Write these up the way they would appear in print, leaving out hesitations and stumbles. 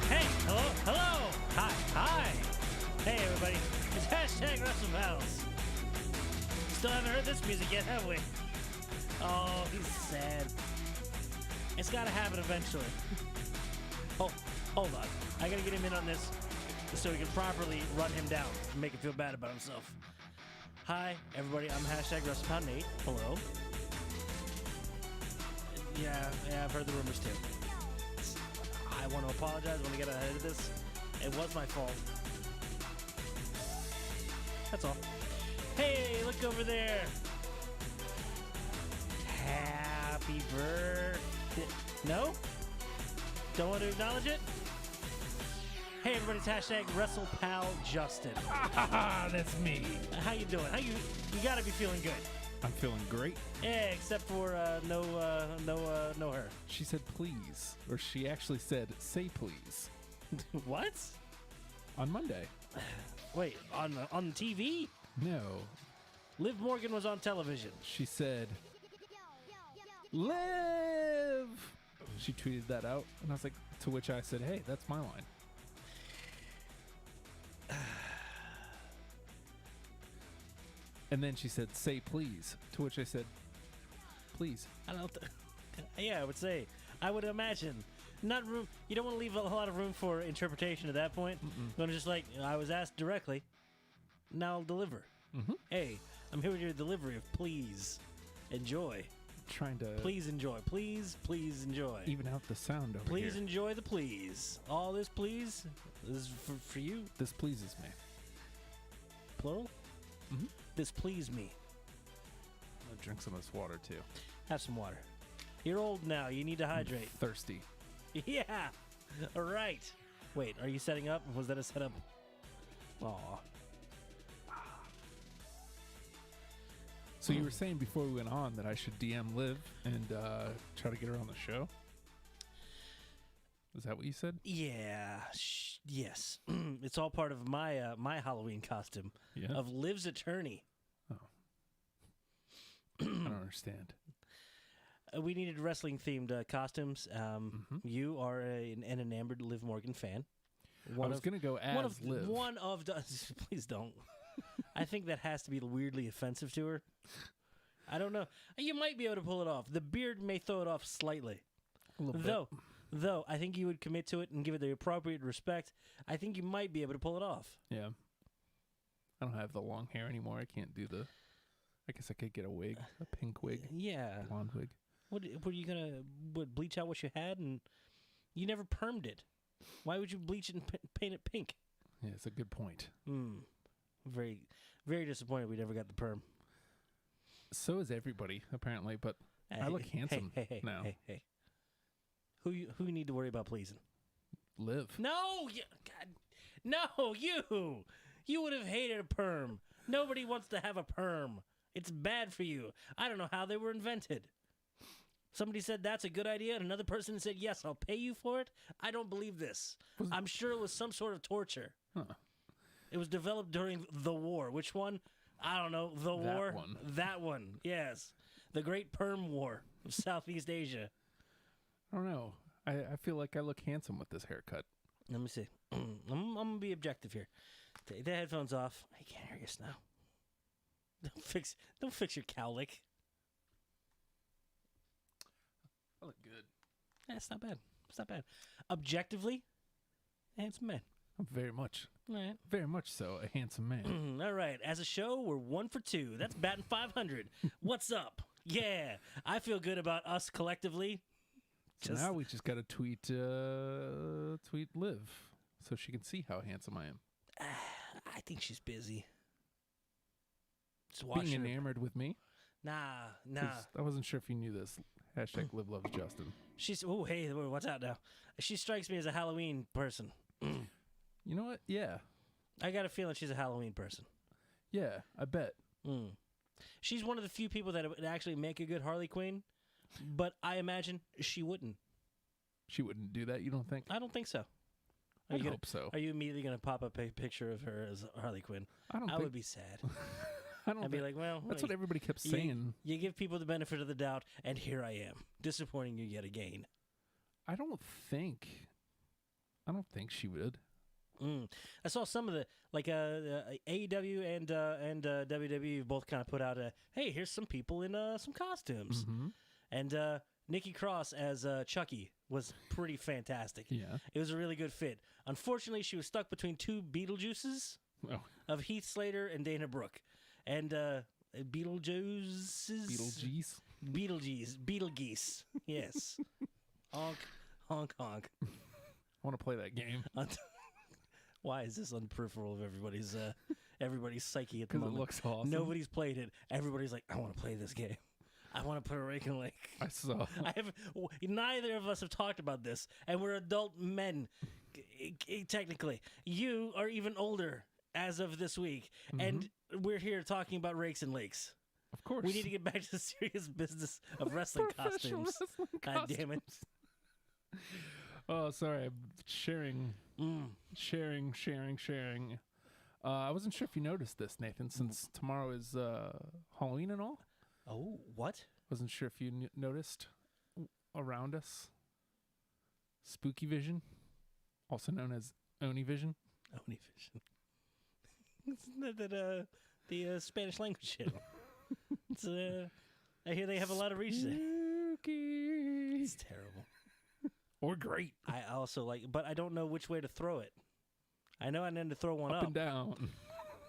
Hey, hello, hi. Hey, everybody, it's hashtag WrestlePals. Still haven't heard this music yet, have we? Oh, he's sad. It's gotta happen eventually. Oh, hold on. I gotta get him in on this so we can properly run him down and make him feel bad about himself. Hi, everybody, I'm hashtag WrestlePal Nate. Hello. Yeah, I've heard the rumors too. I want to apologize. I want to get ahead of this. It was my fault. That's all. Hey, look over there. Happy birthday. No? Don't want to acknowledge it? Hey, everybody, it's hashtag WrestlePal Justin. That's me. How you doing? You got to be feeling good. I'm feeling great. Yeah, except for no her. She said please, or she actually said say please. What? On Monday. Wait, on TV? No. Liv Morgan was on television. She said, Liv! She tweeted that out, and I was like, to which I said, hey, that's my line. And then she said, say please, to which I said, please. I don't yeah, I would say. I would imagine. Not room. You don't want to leave a lot of room for interpretation at that point. Mm-mm. You're just like, I was asked directly, now I'll deliver. Mm-hmm. Hey, I'm here with your delivery of please enjoy. Trying to Please enjoy. Please enjoy. even out the sound over Please here. enjoy the please. All this please is for you. This pleases me. Plural? Mm-hmm. This please me. I'll drink some of this water, too. Have some water. You're old now. You need to hydrate. Thirsty. Yeah. All right. Wait, are you setting up? Was that a setup? Aw. So you were saying before we went on that I should DM Liv and try to get her on the show? Is that what you said? Yeah. Yes. It's all part of my my Halloween costume of Liv's attorney. Oh. I don't understand. We needed wrestling-themed costumes. You are an enamored Liv Morgan fan. I was going to go as Liv. Please don't. I think that has to be weirdly offensive to her. I don't know. You might be able to pull it off. The beard may throw it off slightly. A little bit. Though, I think you would commit to it and give it the appropriate respect. I think you might be able to pull it off. Yeah. I don't have the long hair anymore. I can't do the... I guess I could get a wig, a pink wig. Yeah. Blonde wig. What were you going to bleach out what you had? And you never permed it. Why would you bleach it and paint it pink? Yeah, it's a good point. Very, very disappointed we never got the perm. So is everybody, apparently, but I look handsome now. Hey. Who you need to worry about pleasing? Liv. No! God, no, you! You would have hated a perm. Nobody wants to have a perm. It's bad for you. I don't know how they were invented. Somebody said that's a good idea, and another person said, yes, I'll pay you for it. I don't believe this. I'm sure it was some sort of torture. Huh. It was developed during the war. Which one? I don't know. The war? One. That one, yes. The Great Perm War of Southeast Asia. I don't know. I feel like I look handsome with this haircut. Let me see. I'm going to be objective here. Take the headphones off. I can't hear you now. Don't fix your cowlick. I look good. Yeah, it's not bad. It's not bad. Objectively, handsome man. I'm very much so a handsome man. All right. As a show, we're 1 for 2. That's batting 500. What's up? Yeah. I feel good about us collectively. So now we just got to tweet Liv so she can see how handsome I am. I think she's busy. Just Being enamored with me? Nah. I wasn't sure if you knew this. Hashtag Liv loves Justin. She's hey, watch out now. She strikes me as a Halloween person. You know what? Yeah. I got a feeling she's a Halloween person. Yeah, I bet. She's one of the few people that would actually make a good Harley Quinn, but I imagine she wouldn't. She wouldn't do that, you don't think? I don't think so. I hope so. Are you immediately going to pop up a picture of her as Harley Quinn? I would be sad. I'd be like, well, that's what everybody kept saying. You give people the benefit of the doubt, and here I am, disappointing you yet again. I don't think she would. I saw some of the AEW and WWE both kind of put out hey, here's some people in some costumes, and Nikki Cross as Chucky was pretty fantastic. Yeah, it was a really good fit. Unfortunately, she was stuck between two Beetlejuices of Heath Slater and Dana Brooke, and Beetlegeese. Yes, honk, honk, honk. I want to play that game. Why is this on the peripheral of everybody's psyche at the moment? Because it looks awesome. Nobody's played it. Everybody's like, I want to play this game. I want to put a rake in the lake. I saw. Neither of us have talked about this, and we're adult men, technically. You are even older as of this week, and we're here talking about rakes and lakes. Of course. We need to get back to the serious business of wrestling costumes. God damn it. Oh, sorry. I'm sharing. I wasn't sure if you noticed this, Nathan, since tomorrow is Halloween and all. Oh, what? Wasn't sure if you noticed around us. Spooky Vision, also known as Oni Vision. Oni Vision. Isn't that the Spanish language channel? It's, I hear they have a lot of reach there. Spooky. It's terrible. Or great. I also like, but I don't know which way to throw it. I know I need to throw one up. Up and down.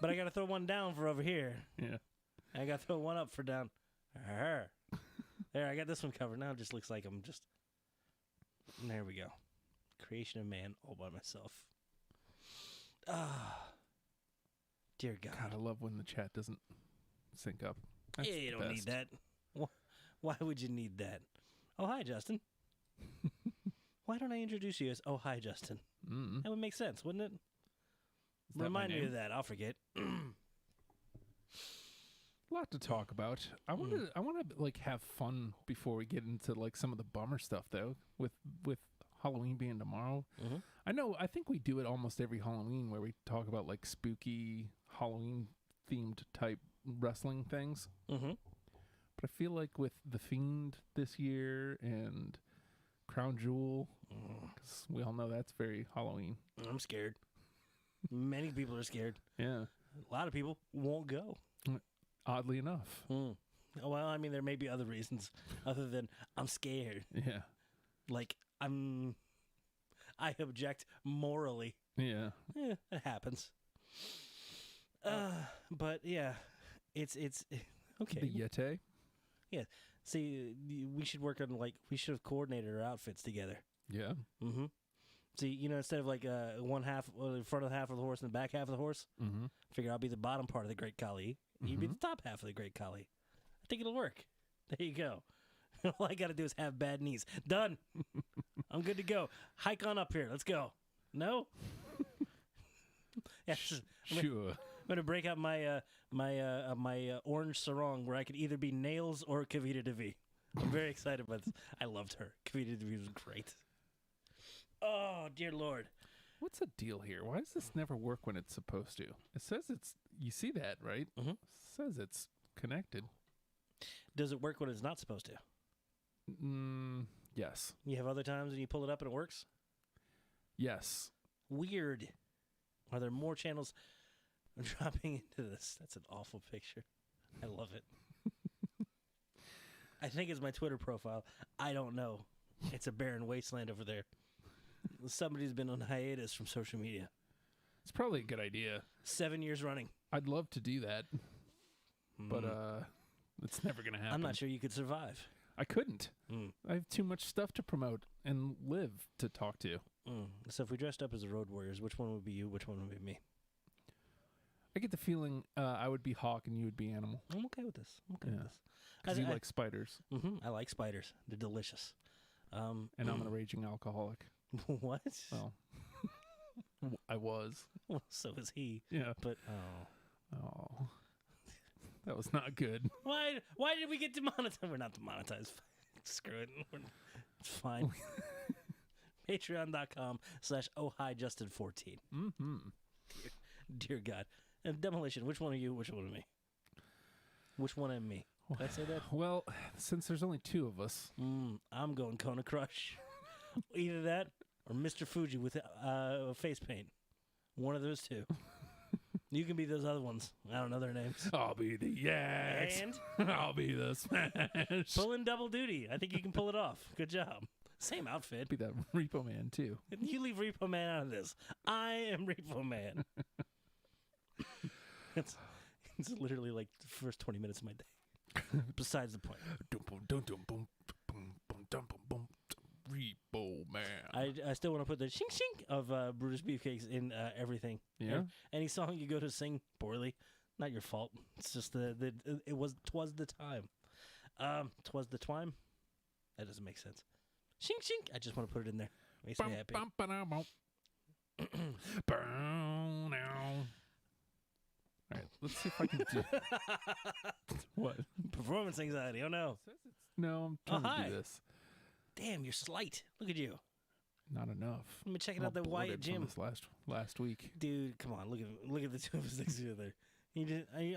But I got to throw one down for over here. Yeah. I got to throw one up for down. There, I got this one covered. Now it just looks like I'm just... There we go. Creation of man all by myself. Dear God. God, I love when the chat doesn't sync up. That's you don't need that. Why would you need that? Oh, hi, Justin. Why don't I introduce you as, oh, hi, Justin? That would make sense, wouldn't it? Remind me of that. I'll forget. A lot to talk about. I want to like have fun before we get into like some of the bummer stuff though. With Halloween being tomorrow, I think we do it almost every Halloween where we talk about like spooky Halloween themed type wrestling things. But I feel like with The Fiend this year and Crown Jewel, because we all know that's very Halloween. I'm scared. Many people are scared. Yeah, a lot of people won't go. Oddly enough. Well, I mean, there may be other reasons other than I'm scared. Yeah. Like, I object morally. Yeah. Yeah, it happens. But, yeah, it's okay. The Yeti? Yeah. See, we should work on, we should have coordinated our outfits together. Yeah. See, instead of one half, the front of the half of the horse and the back half of the horse, figure I'll be the bottom part of the Great Khali. You'd be the top half of the Great Khali. I think it'll work. There you go. All I got to do is have bad knees. Done. I'm good to go. Hike on up here. Let's go. No? Yeah, sure. I'm going to break out my orange sarong where I could either be Nails or Kavita Devi. I'm very excited about this. I loved her. Kavita Devi was great. Oh, dear Lord. What's the deal here? Why does this never work when it's supposed to? It says you see that, right? It says it's connected. Does it work when it's not supposed to? Yes. You have other times when you pull it up and it works? Yes. Weird. Are there more channels dropping into this? That's an awful picture. I love it. I think it's my Twitter profile. I don't know. It's a barren wasteland over there. Somebody's been on hiatus from social media. It's probably a good idea. 7 years running. I'd love to do that. But it's never going to happen. I'm not sure you could survive. I couldn't. I have too much stuff to promote and live to talk to. So if we dressed up as the Road Warriors, which one would be you? Which one would be me? I get the feeling I would be Hawk and you would be Animal. I'm okay with this. I'm okay with this. Because you like spiders. I like spiders. They're delicious. And I'm a raging alcoholic. What? Well, I was. Well, so is he. Yeah. But Oh, that was not good. why did we get demonetized? We're not demonetized. Screw it. It's fine. Patreon.com/ohijustin14. Mm-hmm. Dear God. And Demolition, which one are you? Which one of me? Which one am me? Did I say that? Well, since there's only two of us. I'm going Kona Crush. Either that or Mr. Fuji with face paint. One of those two. You can be those other ones. I don't know their names. I'll be the Yaks. And I'll be the Smash. pulling double duty. I think you can pull it off. Good job. Same outfit. Be that Repo Man, too. You leave Repo Man out of this. I am Repo Man. It's literally like the first 20 minutes of my day. Besides the point. Repo Man. I still want to put the shink shink of Brutus Beefcakes in everything. Yeah? Any song you go to sing poorly, not your fault. It's just twas the time. Twas the twime. That doesn't make sense. Shink shink. I just want to put it in there. Makes me happy. All right, let's see if I can do what? Performance anxiety. Oh no. No, I'm trying to hi. do this. Damn, you're slight. Look at you. Not enough. Let me check I'm out the all Wyatt bloated from gym. this last week. Dude, come on. Look at the two of us next to each other.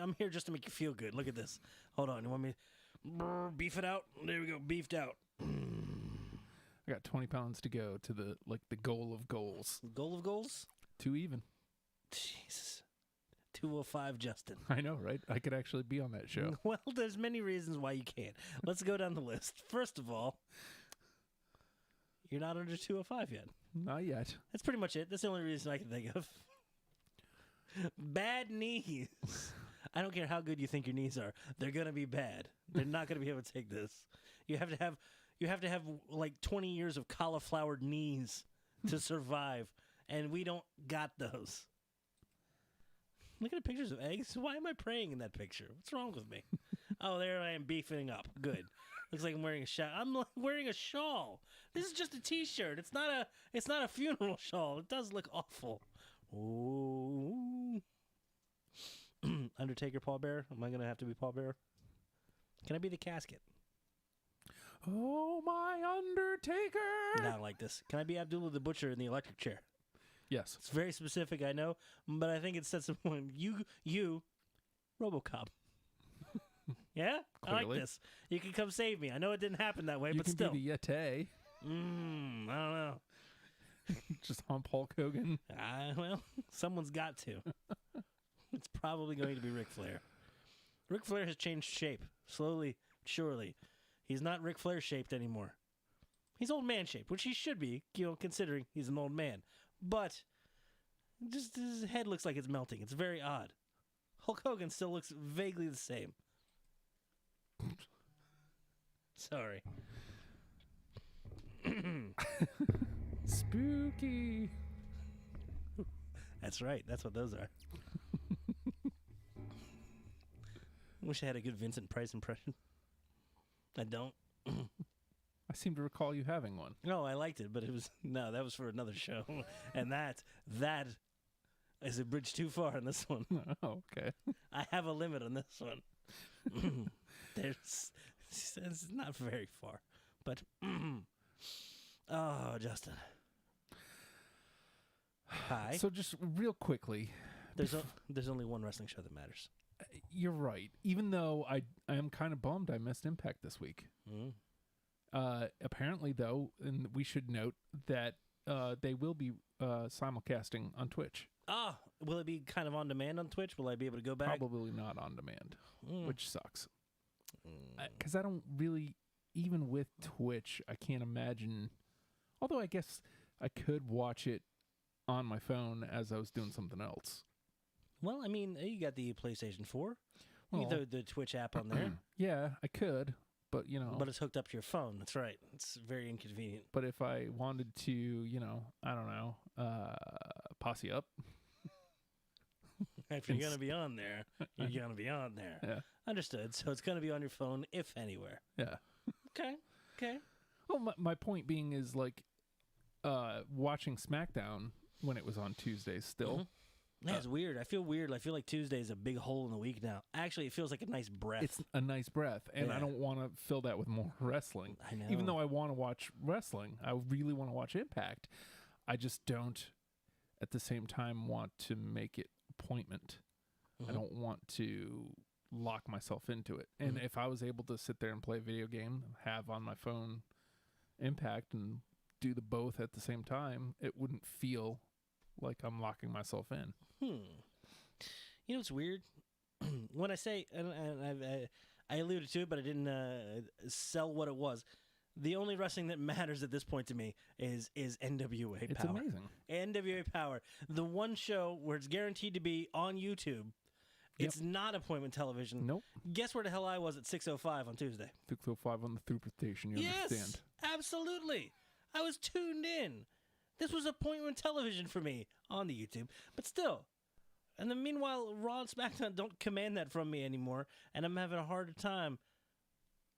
I'm here just to make you feel good. Look at this. Hold on. You want me to beef it out? There we go. Beefed out. I got 20 pounds to go to the goal of goals. Goal of goals? 2 even. Jesus. 205 Justin. I know, right? I could actually be on that show. Well, there's many reasons why you can't. Let's go down the list. First of all, you're not under 205 yet. Not yet. That's pretty much it. That's the only reason I can think of. Bad knees. I don't care how good you think your knees are. They're going to be bad. They're not going to be able to take this. You have to have like 20 years of cauliflowered knees to survive, and we don't got those. Look at the pictures of eggs. Why am I praying in that picture? What's wrong with me? Oh, there I am beefing up. Good. Looks like I'm wearing a shawl. I'm wearing a shawl. This is just a T-shirt. It's not a funeral shawl. It does look awful. Ooh. Undertaker pallbearer. Am I gonna have to be pallbearer? Can I be the casket? Oh, my Undertaker! Not like this. Can I be Abdullah the Butcher in the electric chair? Yes. It's very specific, I know, but I think it sets a point. You, RoboCop. Yeah? Clearly. I like this. You can come save me. I know it didn't happen that way, You but can still. be the Yeti. I don't know. Just hump Hulk Hogan. Well, someone's got to. It's probably going to be Ric Flair. Ric Flair has changed shape, slowly, surely. He's not Ric Flair shaped anymore. He's old man shaped, which he should be, considering he's an old man. But just his head looks like it's melting. It's very odd. Hulk Hogan still looks vaguely the same. Sorry. Spooky. That's right. That's what those are. Wish I had a good Vincent Price impression. I don't. I seem to recall you having one. No, I liked it, but that was for another show. And that is a bridge too far on this one. Oh, okay. I have a limit on this one. It's not very far. But, oh, Justin. Hi. So just real quickly. There's only one wrestling show that matters. You're right. Even though I am kind of bummed I missed Impact this week. Apparently, though, and we should note that they will be simulcasting on Twitch. Will it be kind of on demand on Twitch? Will I be able to go back? Probably not on demand, which sucks. Because I don't really, even with Twitch, I can't imagine. Although I guess I could watch it on my phone as I was doing something else. Well, I mean, you got the PlayStation 4. Well, you got the Twitch app on there. Yeah, I could, but But it's hooked up to your phone. That's right. It's very inconvenient. But if I wanted to, I don't know, posse up. If you're going to be on there, you're going to be on there. Yeah. Understood. So it's going to be on your phone, if anywhere. Yeah. Okay. Well, my point being is like watching SmackDown when it was on Tuesdays still. Yeah, it's weird. I feel weird. I feel like Tuesday is a big hole in the week now. Actually, it feels like a nice breath. It's a nice breath, and I don't want to fill that with more wrestling. I know. Even though I want to watch wrestling, I really want to watch Impact. I just don't, at the same time, want to make it appointment. I don't want to lock myself into it. And if I was able to sit there and play a video game, have on my phone Impact, and do the both at the same time, it wouldn't feel like I'm locking myself in. You know what's weird? When I say, and I alluded to it, but I didn't sell what it was. The only wrestling that matters at this point to me is NWA Power. It's amazing. NWA Power. The one show where it's guaranteed to be on YouTube. It's not appointment television. Nope. Guess where the hell I was at 6:05 on Tuesday? 6:05 on the Throughput station, you understand. Absolutely. I was tuned in. This was appointment television for me on the YouTube, but still. And then meanwhile, Raw and SmackDown don't command that from me anymore, and I'm having a harder time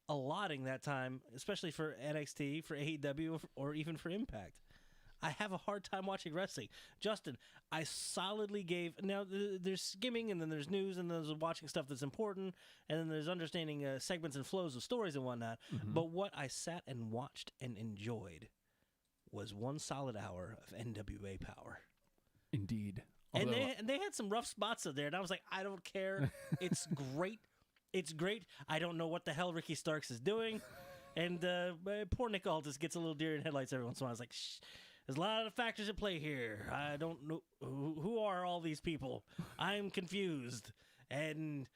allotting that time, especially for NXT, for AEW, or even for Impact. I have a hard time watching wrestling. Justin, I solidly gave... Now, there's skimming, and then there's news, and then there's watching stuff that's important, and then there's understanding segments and flows of stories and whatnot. But what I sat and watched and enjoyed was 1 solid hour of NWA Power. Indeed. And they had some rough spots in there, and I was like, I don't care. It's great. It's great. I don't know what the hell Ricky Starks is doing. And poor Nick Aldis gets a little deer in headlights every once in a while. I was like, shh, there's a lot of factors at play here. I don't know. Who are all these people? I'm confused. And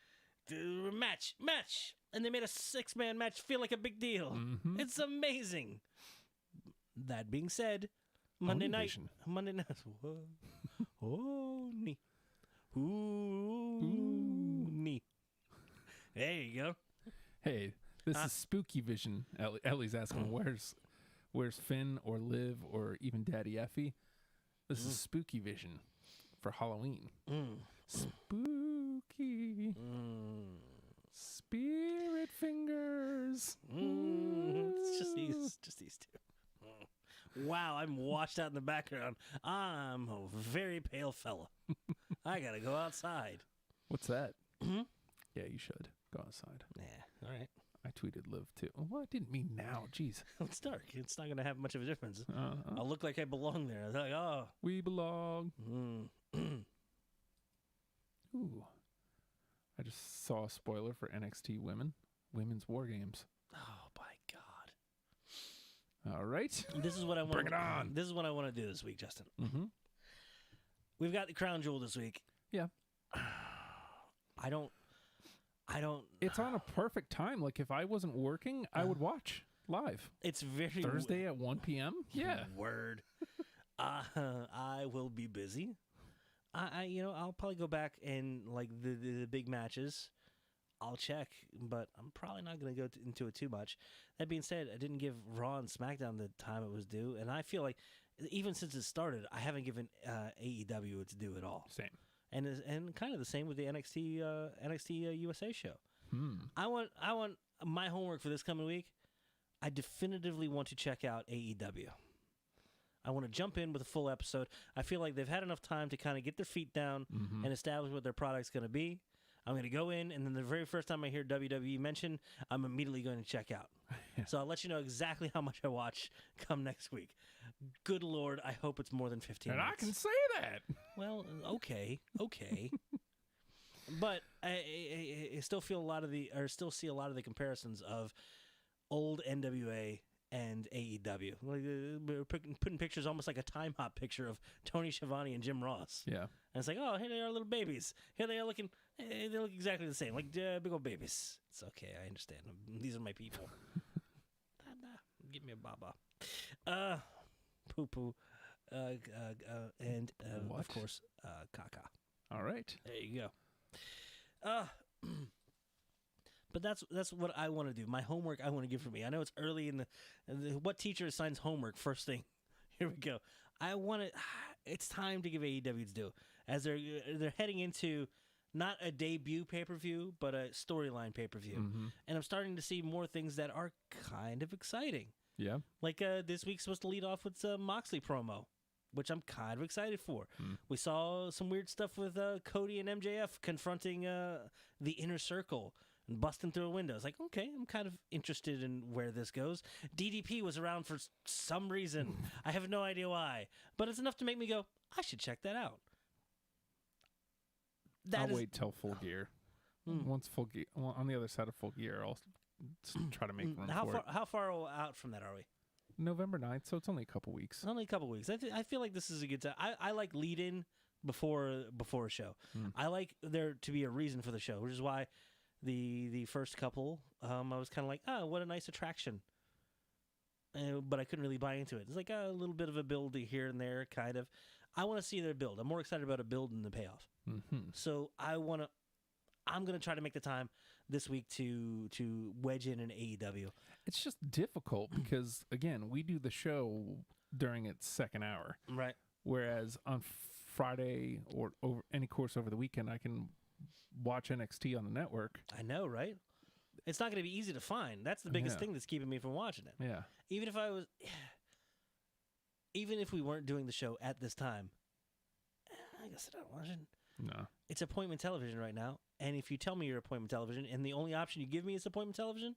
match. And they made a 6-man match feel like a big deal. It's amazing. That being said, Monday night. Oh, knee. Ooh, knee. There you go. Hey, this is Spooky Vision. Ellie's asking, where's Finn or Liv or even Daddy Effie? This is Spooky Vision for Halloween. Spooky. Spirit fingers. It's just these two. Wow, I'm washed out in the background. I'm a very pale fella. I gotta go outside. What's that? Yeah, you should go outside. Yeah, all right. I tweeted Liv too. Well, I didn't mean now. Jeez. It's dark. It's not gonna have much of a difference. I'll look like I belong there. They're like, oh, we belong. Ooh. I just saw a spoiler for NXT Women's War Games. Oh my God. All right. This is what I want. Bring it on. This is what I want to do this week, Justin. We've got the crown jewel this week. Yeah. I don't. It's on a perfect time. Like if I wasn't working, I would watch live. It's very Thursday at 1 p.m. Yeah. Word. I will be busy. I'll probably go back and like the big matches. I'll check, but I'm probably not going to go into it too much. That being said, I didn't give Raw and SmackDown the time it was due, and I feel like even since it started, I haven't given AEW its due at all. Same. And kind of the same with the NXT USA show. I want my homework for this coming week. I definitively want to check out AEW. I want to jump in with a full episode. I feel like they've had enough time to kind of get their feet down and establish what their product's going to be. I'm going to go in, and then the very first time I hear WWE mentioned, I'm immediately going to check out. So I'll let you know exactly how much I watch come next week. Good Lord, I hope it's more than 15 minutes. And I can say that. Well, okay. But I still feel still see a lot of the comparisons of old NWA and AEW. Like, putting pictures almost like a time hop picture of Tony Schiavone and Jim Ross. Yeah. And it's like, oh, here they are, little babies. Here they are looking, they look exactly the same, like big old babies. It's okay, I understand. These are my people. Give me a baba. Poo-poo. And, of course, caca. All right. There you go. But that's what I want to do. My homework I want to give for me. I know it's early in the what teacher assigns homework first thing. Here we go. I want to. It's time to give AEW its due as they're heading into not a debut pay-per-view but a storyline pay-per-view, and I'm starting to see more things that are kind of exciting. Yeah. Like this week's supposed to lead off with Moxley promo, which I'm kind of excited for. We saw some weird stuff with Cody and MJF confronting the Inner Circle and busting through a window. It's like, okay, I'm kind of interested in where this goes. DDP was around for some reason. I have no idea why. But it's enough to make me go, I should check that out. I'll wait till Full Gear. Once Full Gear, well, on the other side of Full Gear, I'll try to make room for it. How far out from that are we? November 9th, so it's only a couple weeks. Only a couple weeks. I feel like this is a good time. I like lead-in before a show. I like there to be a reason for the show, which is why the first couple, I was kind of like, oh, what a nice attraction. But I couldn't really buy into it. It's like a little bit of a build here and there, kind of. I want to see their build. I'm more excited about a build than the payoff. So I'm going to try to make the time this week to wedge in an AEW. It's just difficult because, again, we do the show during its second hour. Right. Whereas on Friday or over any course over the weekend, I can watch NXT on the network. I know, right? It's not going to be easy to find. That's the biggest thing that's keeping me from watching it. Yeah. Even if we weren't doing the show at this time, I guess I don't watch it. No. It's appointment television right now. And if you tell me you're appointment television and the only option you give me is appointment television,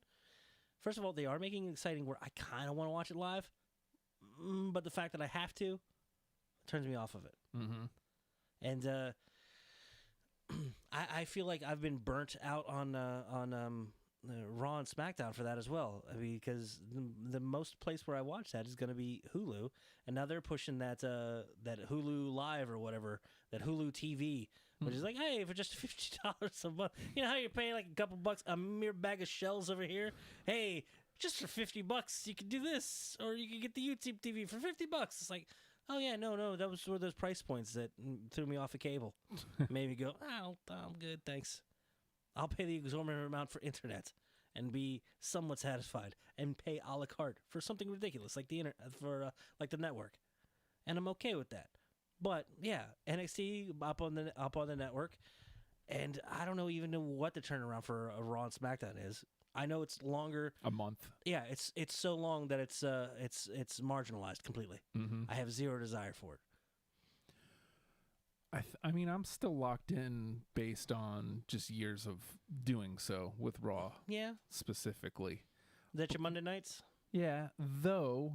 first of all, they are making it exciting where I kind of want to watch it live. But the fact that I have to turns me off of it. And I feel like I've been burnt out on Raw and SmackDown for that as well. I mean, because the most place where I watch that is going to be Hulu, and now they're pushing that Hulu Live or whatever, that Hulu TV, which is like, hey, for just $50 a month, you know how you're paying like a couple bucks a mere bag of shells over here? Hey, just for $50 you can do this, or you can get the YouTube TV for $50. It's like, oh yeah, no, that was one of those price points that threw me off a cable. Made me go, oh, I'm good, thanks. I'll pay the exorbitant amount for internet and be somewhat satisfied and pay a la carte for something ridiculous like the like the network, and I'm okay with that. But yeah, NXT up on the network, and I don't even know what the turnaround for a Raw and SmackDown is. I know it's longer, a month. Yeah, it's so long that it's marginalized completely. I have zero desire for it. I mean, I'm still locked in based on just years of doing so with Raw. Yeah. Specifically. Is that your Monday nights? Yeah, though,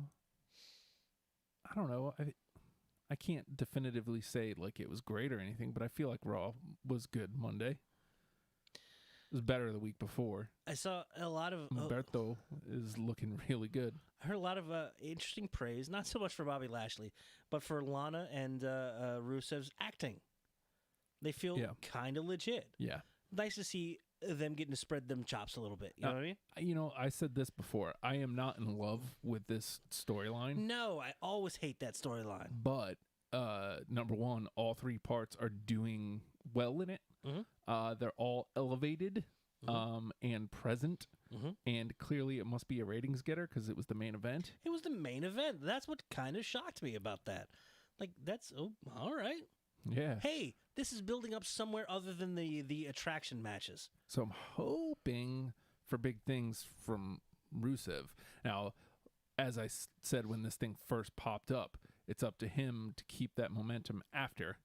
I don't know. I can't definitively say like it was great or anything, but I feel like Raw was good Monday. It was better the week before. I saw a lot of... Humberto is looking really good. I heard a lot of interesting praise, not so much for Bobby Lashley, but for Lana and Rusev's acting. They feel kind of legit. Yeah. Nice to see them getting to spread them chops a little bit. You know what I mean? You know, I said this before. I am not in love with this storyline. No, I always hate that storyline. But, number one, all three parts are doing well in it. They're all elevated and present. And clearly it must be a ratings getter because it was the main event. It was the main event. That's what kind of shocked me about that. Like, that's, all right. Yeah. Hey, this is building up somewhere other than the attraction matches. So I'm hoping for big things from Rusev. Now, as I said when this thing first popped up, it's up to him to keep that momentum after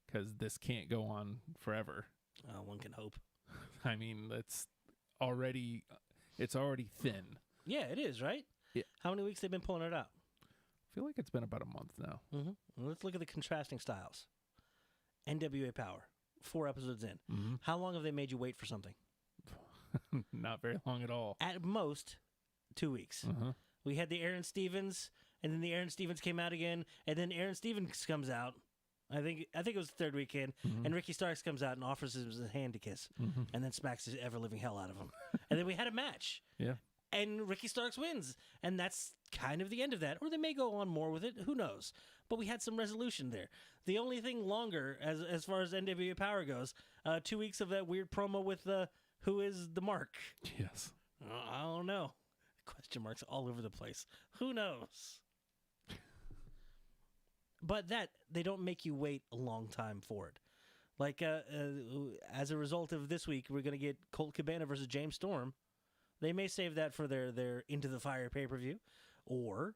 because this can't go on forever. One can hope. I mean, it's already thin. Yeah, it is, right? Yeah. How many weeks they've been pulling it out? I feel like it's been about a month now. Well, let's look at the contrasting styles. NWA Power, 4 episodes in. How long have they made you wait for something? Not very long at all. At most, 2 weeks. We had the Aaron Stevens, and then the Aaron Stevens came out again, and then Aaron Stevens comes out. I think it was the third weekend, and Ricky Starks comes out and offers him his hand to kiss, and then smacks the ever-living hell out of him. And then we had a match. Yeah. And Ricky Starks wins, and that's kind of the end of that. Or they may go on more with it, who knows. But we had some resolution there. The only thing longer, as far as NWA Power goes, 2 weeks of that weird promo with who is the Mark. Yes. I don't know. Question marks all over the place. Who knows? But they don't make you wait a long time for it. Like, as a result of this week, we're going to get Colt Cabana versus James Storm. They may save that for their Into the Fire pay-per-view. Or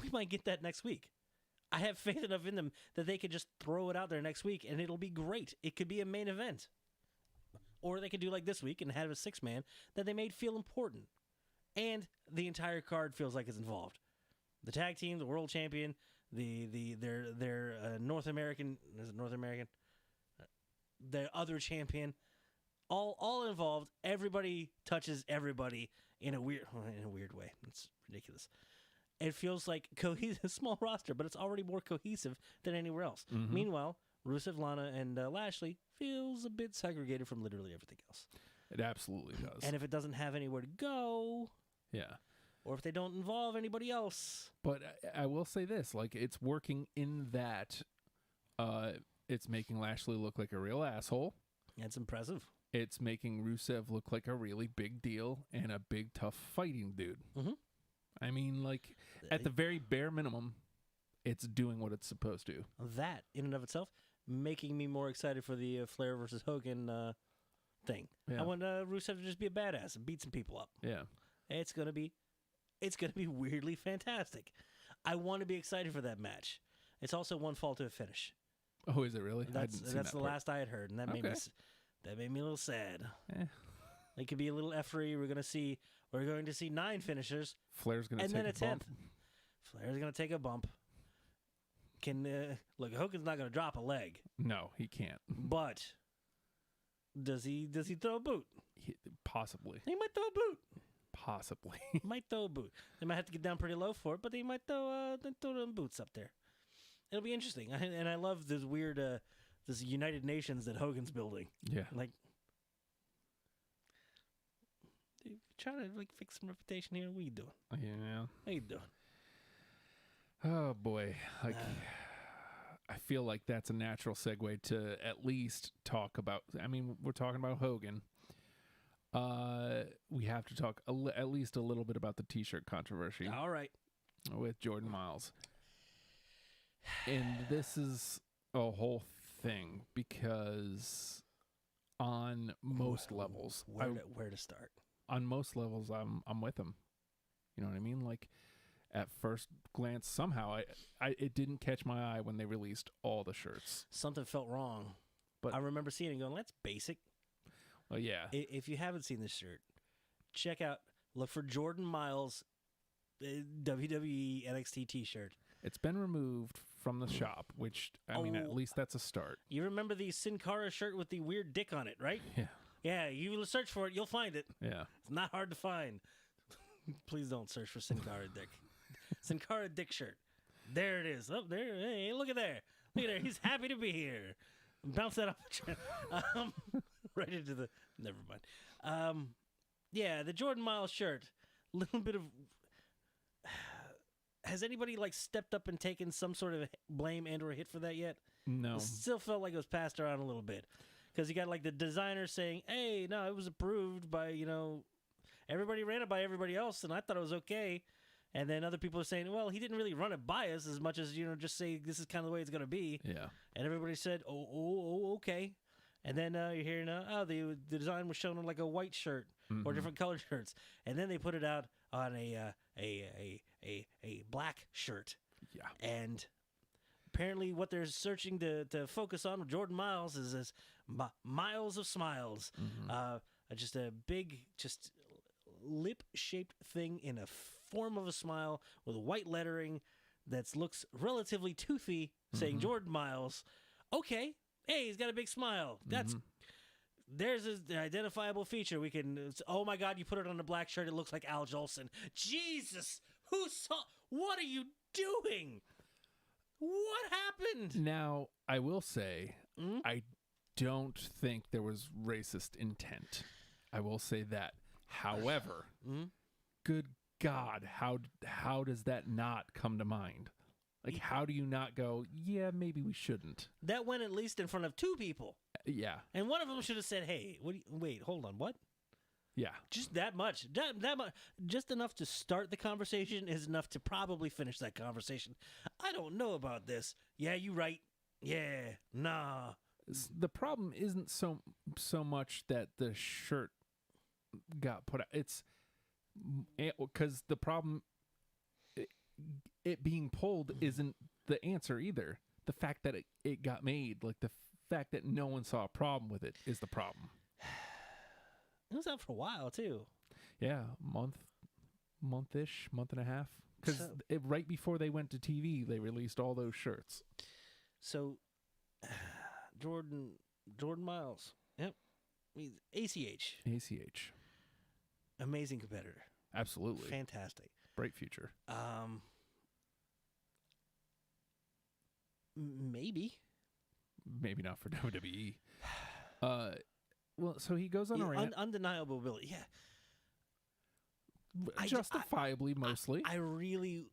we might get that next week. I have faith enough in them that they could just throw it out there next week and it'll be great. It could be a main event. Or they could do like this week and have a 6-man that they made feel important. And the entire card feels like it's involved. The tag team, the world champion, their North American, is it North American? Their other champion, all involved. Everybody touches everybody in a weird way. It's ridiculous. It feels like a small roster, but it's already more cohesive than anywhere else. Mm-hmm. Meanwhile, Rusev, Lana, and Lashley feels a bit segregated from literally everything else. It absolutely does. And if it doesn't have anywhere to go, yeah, or if they don't involve anybody else. But I will say this, like, it's working in that it's making Lashley look like a real asshole. That's impressive. It's making Rusev look like a really big deal and a big, tough fighting dude. Mm-hmm. I mean, like, at the very bare minimum, it's doing what it's supposed to. That, in and of itself, making me more excited for the Flair versus Hogan thing. Yeah. I want Rusev to just be a badass and beat some people up. Yeah. It's gonna be weirdly fantastic. I want to be excited for that match. It's also one fall to a finish. Oh, is it really? That's the last I had heard, and that made me a little sad. It could be a little effery. We're going to see 9 finishers. Flair's going to take and then a 10th. bump. Flair's going to take a bump. Look, Hogan's not going to drop a leg. No, he can't. But does he throw a boot? Possibly. He might throw a boot. Possibly. Might throw a boot. They might have to get down pretty low for it, but they might throw them boots up there. It'll be interesting. And I love this weird this United Nations that Hogan's building. Yeah. Like, trying to fix some reputation here. What are you doing? Yeah. How you doing? Oh boy. I feel like that's a natural segue to at least talk about. I mean, we're talking about Hogan. We have to talk at least a little bit about the T-shirt controversy. All right. With Jordan Miles. And this is a whole thing because on most levels, where to start? On most levels, I'm with him. You know what I mean? Like, at first glance, somehow it didn't catch my eye when they released all the shirts. Something felt wrong. But I remember seeing it and going, that's basic. Well, yeah. If you haven't seen this shirt, look for Jordan Miles WWE NXT T-shirt. It's been removed from the shop, which, I mean, at least that's a start. You remember the Sin Cara shirt with the weird dick on it, right? Yeah. Yeah, you search for it, you'll find it. Yeah. It's not hard to find. Please don't search for Sin Cara dick. Sin Cara dick shirt. There it is. Oh, there. Hey, look at there. Look at there. He's happy to be here. Bounce that off the chair. Right into the... Never mind. Yeah, the Jordan Miles shirt. Little bit of... Has anybody stepped up and taken some sort of blame and or hit for that yet? No. It still felt like it was passed around a little bit. Because you got the designer saying, hey, no, it was approved by, everybody ran it by everybody else, and I thought it was okay. And then other people are saying, well, he didn't really run it by us as much as, just say this is kind of the way it's going to be. Yeah. And everybody said, oh, okay. And then you're hearing, the design was shown on a white shirt or different colored shirts. And then they put it out on a black shirt. Yeah. And apparently what they're searching to focus on with Jordan Miles is miles of smiles. Just a big, lip-shaped thing in a form of a smile with white lettering that looks relatively toothy, saying Jordan Miles. Okay, hey, he's got a big smile. There's an identifiable feature. We can. Oh my God! You put it on a black shirt. It looks like Al Jolson. Jesus, who saw? What are you doing? What happened? Now, I will say, I don't think there was racist intent. I will say that. However, good God, how does that not come to mind? How do you not go, yeah, maybe we shouldn't? That went at least in front of 2 people. Yeah. And one of them should have said, hey, wait, hold on, what? Yeah. Just that much. That much. Just enough to start the conversation is enough to probably finish that conversation. I don't know about this. Yeah, you right. Yeah, nah. The problem isn't so much that the shirt got put out. It's because the problem it being pulled isn't the answer either. The fact that it got made, like the fact that no one saw a problem with it, is the problem. It was out for a while too. Yeah, month-ish, month and a half. Because right before they went to TV, they released all those shirts. So, Jordan Miles, yep, he's ACH, amazing competitor, absolutely, fantastic, bright future. Maybe not for WWE. Well, so he goes on a rant. Undeniable ability, yeah. Justifiably, mostly. I really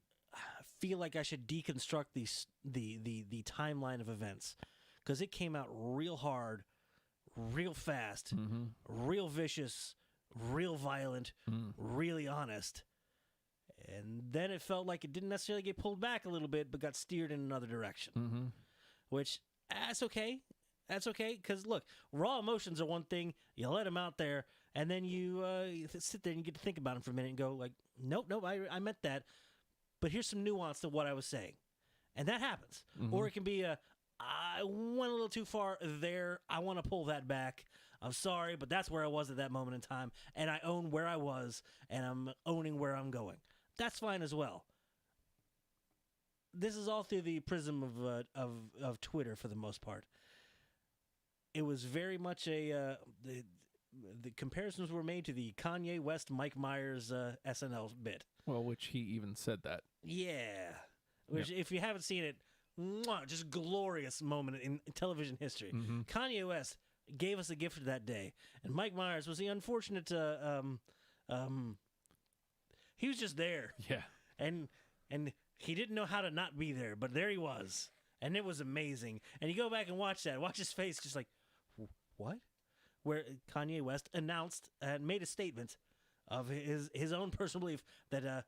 feel like I should deconstruct the timeline of events, because it came out real hard, real fast, real vicious, real violent, really honest. And then it felt like it didn't necessarily get pulled back a little bit, but got steered in another direction. Which, that's okay. That's okay, because look, raw emotions are one thing. You let them out there, and then you sit there and you get to think about them for a minute and go like, nope, I meant that. But here's some nuance to what I was saying. And that happens. Or it can be I went a little too far there. I want to pull that back. I'm sorry, but that's where I was at that moment in time. And I own where I was, and I'm owning where I'm going. That's fine as well. This is all through the prism of Twitter for the most part. It was very much the comparisons were made to the Kanye West Mike Myers SNL bit. Well, which he even said that. Yeah. Which, if you haven't seen it, just glorious moment in television history. Kanye West gave us a gift that day, and Mike Myers was the unfortunate. He was just there. Yeah. And he didn't know how to not be there, but there he was, and it was amazing. And you go back and watch that. Watch his face, just like, what? Where Kanye West announced and made a statement of his own personal belief that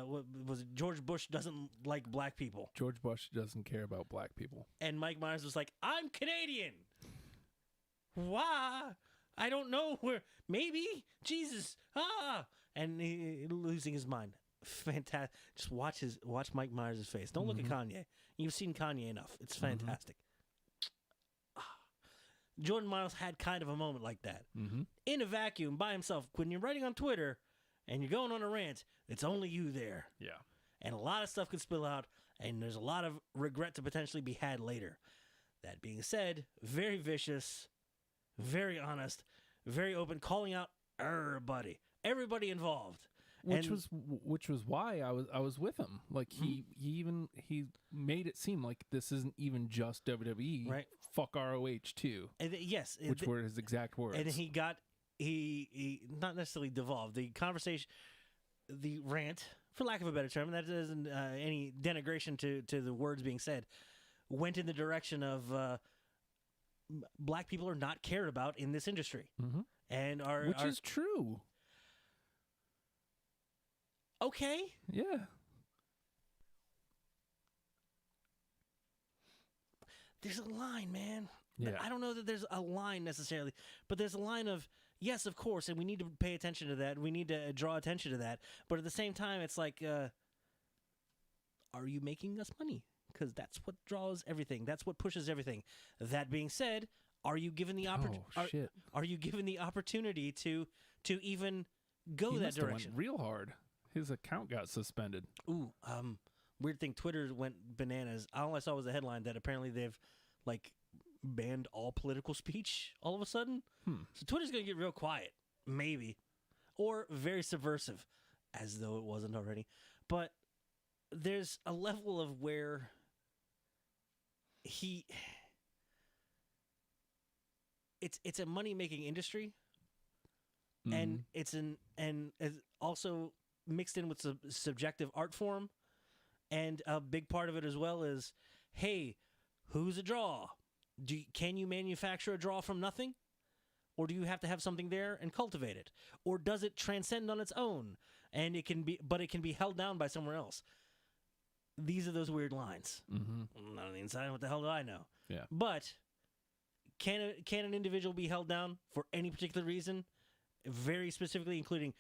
was George Bush doesn't like black people. George Bush doesn't care about black people. And Mike Myers was like, I'm Canadian. Why? I don't know where. Maybe Jesus. And he losing his mind. Fantastic. Just watch Mike Myers' face. Don't look at Kanye. You've seen Kanye enough. It's fantastic. Jordan Miles had kind of a moment like that. In a vacuum, by himself. When you're writing on Twitter and you're going on a rant, it's only you there. Yeah. And a lot of stuff could spill out, and there's a lot of regret to potentially be had later. That being said, very vicious, very honest, very open, calling out everybody involved. Which was why I was with him. Like he made it seem like this isn't even just WWE. Right. Fuck ROH too. And yes, which were his exact words. And he not necessarily devolved the conversation, the rant, for lack of a better term. And that isn't any denigration to the words being said. Went in the direction of black people are not cared about in this industry, and which is true. Okay. Yeah. There's a line, man. Yeah. I don't know that there's a line necessarily, but there's a line of, yes, of course, and we need to pay attention to that. We need to draw attention to that. But at the same time, it's like, are you making us money? Because that's what draws everything. That's what pushes everything. That being said, are you given the Are you given the opportunity to even go that direction? Went real hard. His account got suspended. Ooh, weird thing. Twitter went bananas. All I saw was a headline that apparently they've banned all political speech all of a sudden. So Twitter's gonna get real quiet, maybe, or very subversive, as though it wasn't already. But there's a level of where it's a money making industry, and it's also mixed in with subjective art form, and a big part of it as well is, hey, who's a draw? Can you manufacture a draw from nothing? Or do you have to have something there and cultivate it? Or does it transcend on its own, and it can be held down by somewhere else? These are those weird lines. Not on the inside, what the hell do I know? Yeah. But can an individual be held down for any particular reason? Very specifically, including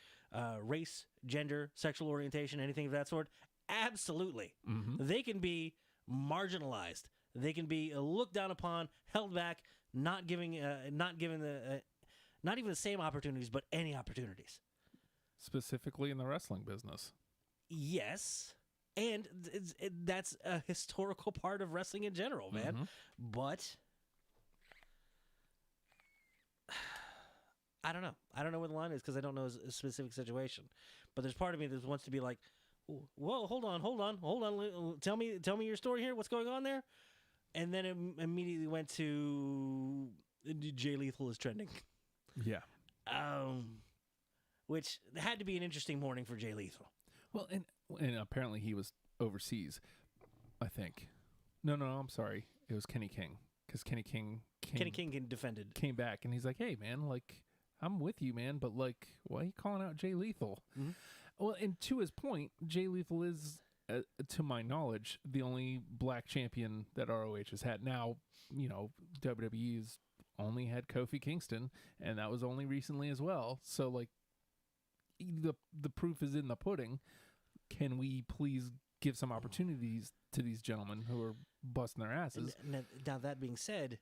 race, gender, sexual orientation, anything of that sort? Absolutely. Mm-hmm. They can be marginalized. They can be looked down upon, held back, not given not even the same opportunities, but any opportunities. Specifically in the wrestling business. Yes. And that's a historical part of wrestling in general, man. Mm-hmm. But I don't know. I don't know where the line is because I don't know a specific situation. But there's part of me that wants to be like, whoa, hold on. Tell me your story here. What's going on there? And then it immediately went to Jay Lethal is trending. Yeah. Which had to be an interesting morning for Jay Lethal. Well, and apparently he was overseas, I think. No, I'm sorry. It was Kenny King. Because Kenny King defended. Came back, and he's like, hey, man, like, I'm with you, man, but, like, why are you calling out Jay Lethal? Mm-hmm. Well, and to his point, Jay Lethal is, to my knowledge, the only black champion that ROH has had. Now, WWE's only had Kofi Kingston, and that was only recently as well. So, like, the proof is in the pudding. Can we please give some opportunities to these gentlemen who are busting their asses? Now that being said,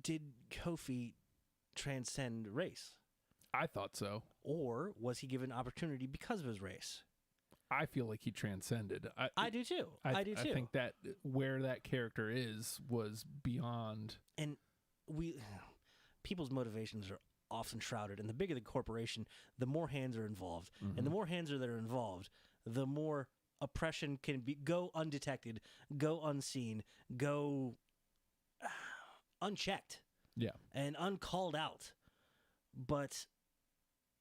did Kofi transcend race? I thought so. Or was he given opportunity because of his race? I feel like he transcended. I do too. I do too. I think that where that character was beyond. And people's motivations are often shrouded. And the bigger the corporation, the more hands are involved. Mm-hmm. And the more hands that are involved, the more oppression can go undetected, go unseen, go unchecked. Yeah. And uncalled out. But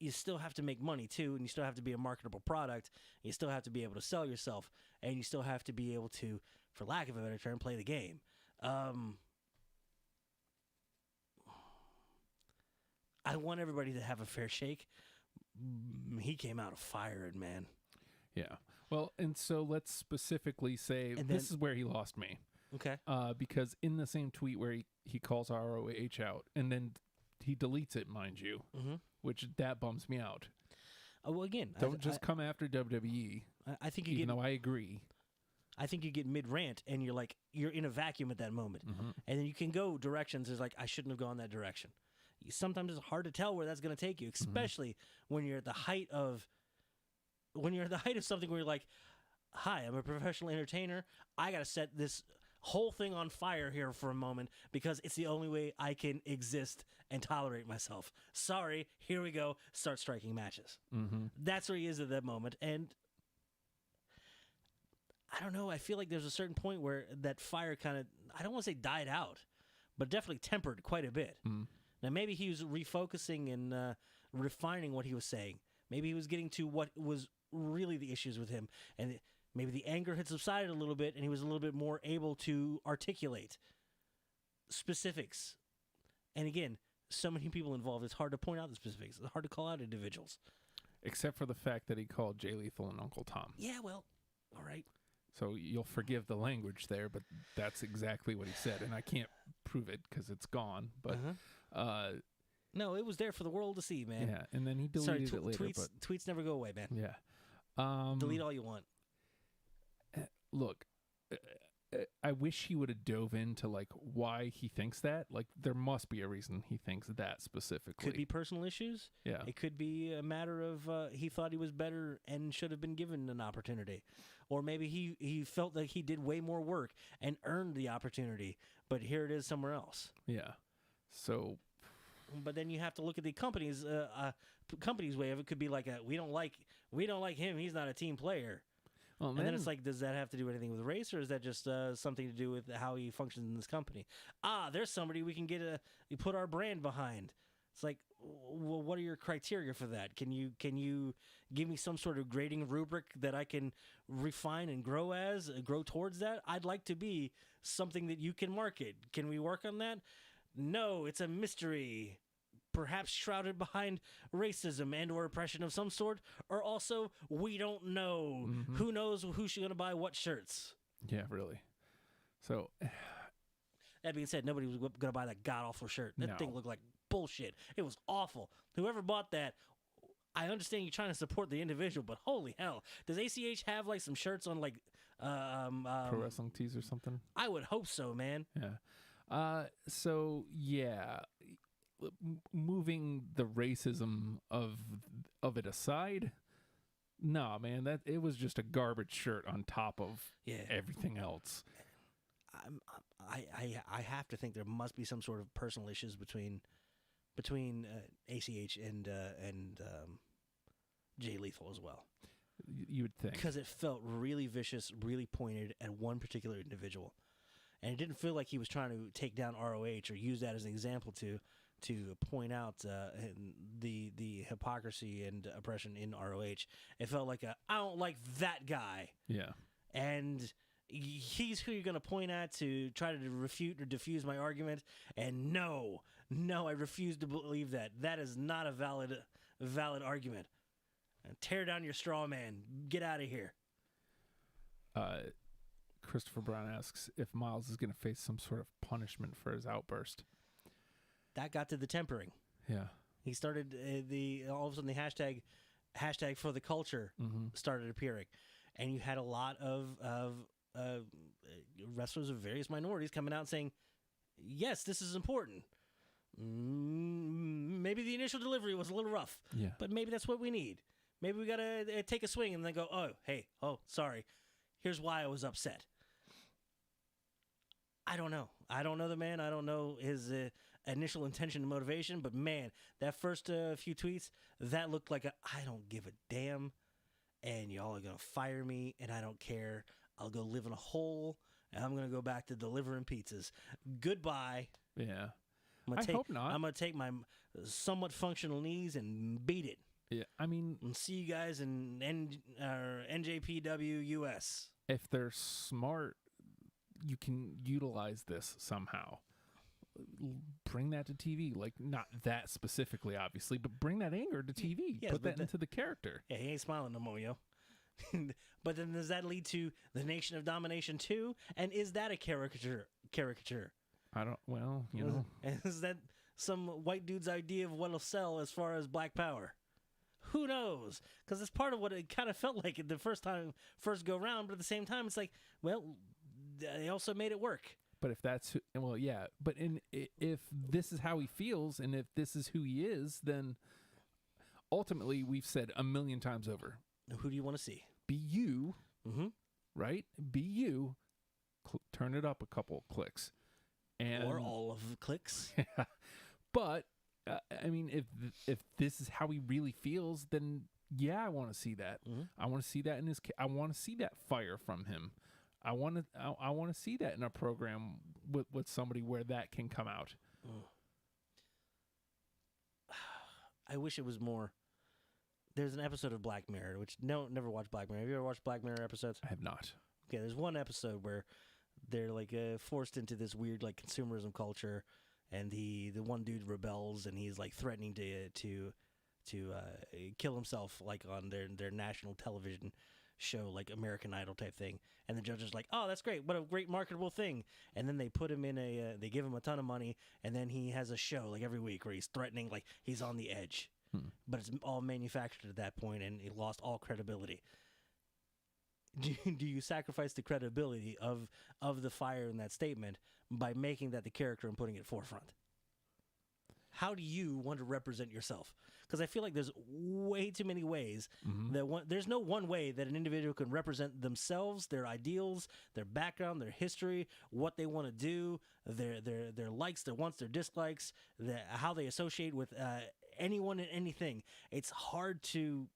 you still have to make money too, and you still have to be a marketable product. You still have to be able to sell yourself, and you still have to be able to, for lack of a better term, play the game. I want everybody to have a fair shake. He came out of firing, man. Yeah. Well, and so let's specifically say this is where he lost me. Okay. Because in the same tweet where he calls ROH out, and then he deletes it, mind you, mm-hmm. which that bums me out. Well, again, don't just come after WWE. I think even though I agree. I think you get mid-rant and you're in a vacuum at that moment, mm-hmm. and then you can go directions. It's like I shouldn't have gone that direction. Sometimes it's hard to tell where that's going to take you, especially mm-hmm. when you're at the height of something where you're like, "Hi, I'm a professional entertainer. I got to set this whole thing on fire here for a moment because it's the only way I can exist and tolerate myself. Sorry, here we go. Start striking matches." Mm-hmm. That's where he is at that moment, and I don't know. I feel like there's a certain point where that fire kind of, I don't want to say died out, but definitely tempered quite a bit. Mm. Now, maybe he was refocusing and refining what he was saying. Maybe he was getting to what was really the issues with him, and maybe the anger had subsided a little bit, and he was a little bit more able to articulate specifics. And again, so many people involved, it's hard to point out the specifics. It's hard to call out individuals. Except for the fact that he called Jay Lethal and Uncle Tom. Yeah, well, all right. So you'll forgive the language there, but that's exactly what he said. And I can't prove it because it's gone. But no, it was there for the world to see, man. Yeah, and then he deleted it later. Tweets never go away, man. Yeah. Delete all you want. Look, I wish he would have dove into like why he thinks that. Like there must be a reason he thinks that specifically. Could be personal issues. Yeah. It could be a matter of he thought he was better and should have been given an opportunity. Or maybe he felt like he did way more work and earned the opportunity, but here it is somewhere else. Yeah. So but then you have to look at the company's way of it. Could be like we don't like him, he's not a team player. Well, and then it's like, does that have to do anything with race, or is that just something to do with how he functions in this company? There's somebody we can put our brand behind. It's like, well, what are your criteria for that? Can you give me some sort of grading rubric that I can refine and grow towards that? I'd like to be something that you can market. Can we work on that? No, it's a mystery. Perhaps shrouded behind racism and or oppression of some sort, or also we don't know. Mm-hmm. Who knows who's going to buy what shirts? Yeah, really. So that being said, nobody was going to buy that god awful shirt. That thing looked like bullshit. It was awful. Whoever bought that, I understand you're trying to support the individual, but holy hell, does ACH have like some shirts on like Pro wrestling tees or something? I would hope so, man. Yeah. So yeah, moving the racism of it aside, nah, man, that it was just a garbage shirt on top of everything else. I have to think there must be some sort of personal issues between ACH and Jay Lethal as well. You would think, because it felt really vicious, really pointed at one particular individual, and it didn't feel like he was trying to take down ROH or use that as an example to point out the hypocrisy and oppression in ROH. It felt like I don't like that guy. Yeah, and he's who you're going to point at to try to refute or diffuse my argument. And no, I refuse to believe that. That is not a valid argument. And tear down your straw man. Get out of here. Christopher Brown asks if Miles is going to face some sort of punishment for his outburst. That got to the tempering. Yeah. He started all of a sudden the hashtag for the culture started appearing. And you had a lot of wrestlers of various minorities coming out saying, yes, this is important. Maybe the initial delivery was a little rough, but maybe that's what we need. Maybe we got to take a swing and then go, sorry. Here's why I was upset. I don't know. I don't know the man. I don't know his initial intention and motivation, but man, that first few tweets, that looked like I don't give a damn, and y'all are going to fire me, and I don't care. I'll go live in a hole, and I'm going to go back to delivering pizzas. Goodbye. Yeah. I hope not. I'm going to take my somewhat functional knees and beat it. Yeah, I mean... And see you guys in NJPW US. If they're smart, you can utilize this somehow. Bring that to TV. Like, not that specifically, obviously, but bring that anger to TV. Yes, put that into the character. Yeah, he ain't smiling no more, yo. But then does that lead to the Nation of Domination 2? And is that a caricature? I don't... Well, you know... Is that some white dude's idea of what'll sell as far as Black Power? Who knows? Because it's part of what it kind of felt like the first go round, but at the same time, it's like, well, they also made it work. But if that's... Well, yeah. But if this is how he feels, and if this is who he is, then ultimately, we've said a million times over. Who do you want to see? Be you, right? Be you. Turn it up a couple clicks. Or all of the clicks. But... I mean, if this is how he really feels, then yeah, I want to see that. I want to see that in his. I want to see that fire from him. I want to see that in a program with somebody where that can come out. I wish it was more. There's an episode of Black Mirror, which never watched Black Mirror. Have you ever watched Black Mirror episodes? I have not. Okay, there's one episode where they're like forced into this weird like consumerism culture. And the one dude rebels, and he's like threatening to kill himself, like on their national television show, like American Idol type thing. And the judge is like, "Oh, that's great! What a great marketable thing!" And then they put him in they give him a ton of money, and then he has a show like every week where he's threatening, like he's on the edge, but it's all manufactured at that point, and he lost all credibility. Do you sacrifice the credibility of the fire in that statement by making that the character and putting it forefront? How do you want to represent yourself? Because I feel like there's way too many ways there's no one way that an individual can represent themselves, their ideals, their background, their history, what they want to do, their likes, their wants, their dislikes, how they associate with anyone and anything. It's hard to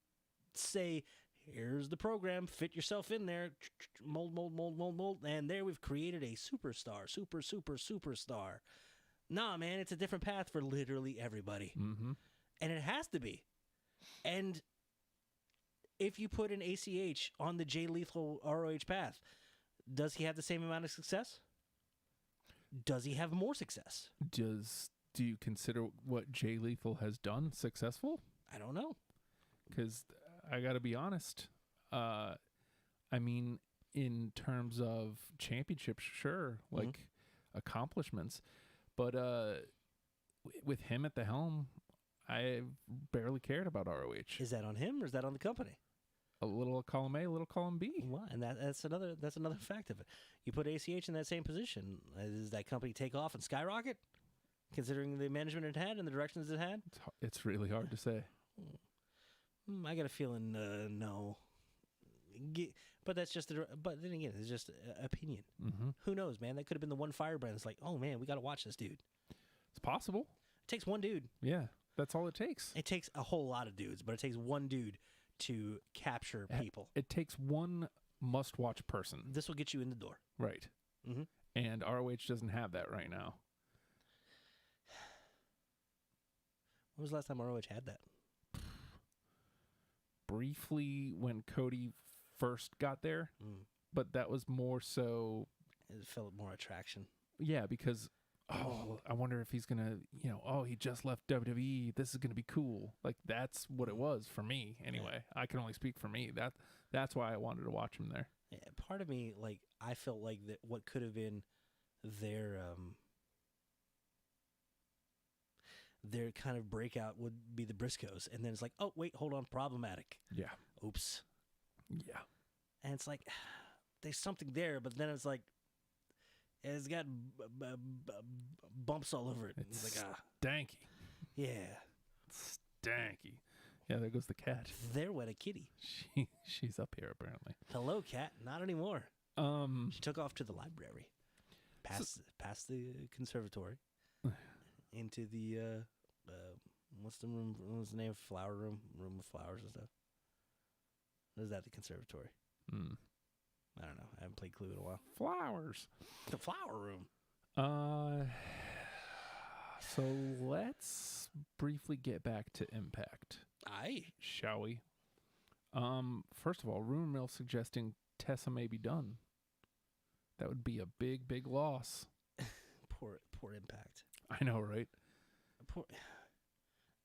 say, here's the program, fit yourself in there, mold, and there we've created a superstar, superstar. Nah, man, it's a different path for literally everybody. And it has to be. And if you put an ACH on the Jay Lethal ROH path, does he have the same amount of success? Does he have more success? Do you consider what Jay Lethal has done successful? I don't know. Because... I gotta be honest. I mean, in terms of championships, sure, like accomplishments, but with him at the helm, I barely cared about ROH. Is that on him or is that on the company? A little column A, a little column B. Well, and that's another fact of it. You put ACH in that same position, does that company take off and skyrocket, considering the management it had and the directions it had? It's really hard to say. I got a feeling no. But that's just but then again, it's just opinion. Mm-hmm. Who knows, man? That could have been the one firebrand. It's like, oh man, we got to watch this dude. It's possible. It takes one dude. Yeah, that's all it takes. It takes a whole lot of dudes, but it takes one dude to capture people. It takes one must-watch person. This will get you in the door. Right. Mm-hmm. And ROH doesn't have that right now. When was the last time ROH had that? Briefly when Cody first got there, but that was more so... It felt more attraction. Yeah, because... Oh, I wonder if he's gonna, he just left WWE. This is gonna be cool. Like that's what it was for me, anyway. Yeah. I can only speak for me. That's why I wanted to watch him there. Yeah, part of me, like, I felt like that what could have been their kind of breakout would be the Briscoes, and then it's like, oh wait, hold on, problematic. Yeah. Oops. Yeah. And it's like, there's something there, but then it's like. It's got bumps all over it. It's like, stanky. Yeah. Stanky. Yeah, there goes the cat. There went a kitty. She's up here, apparently. Hello, cat. Not anymore. She took off to the library. Past the conservatory. Into the, what's the room? What's the name? Flower room? Room of flowers and stuff. What is that, the conservatory? I don't know. I haven't played Clue in a while. Flowers. The flower room. So let's briefly get back to Impact. Aye. Shall we? First of all, rumor mill suggesting Tessa may be done. That would be a big, big loss. Poor Impact. I know, right?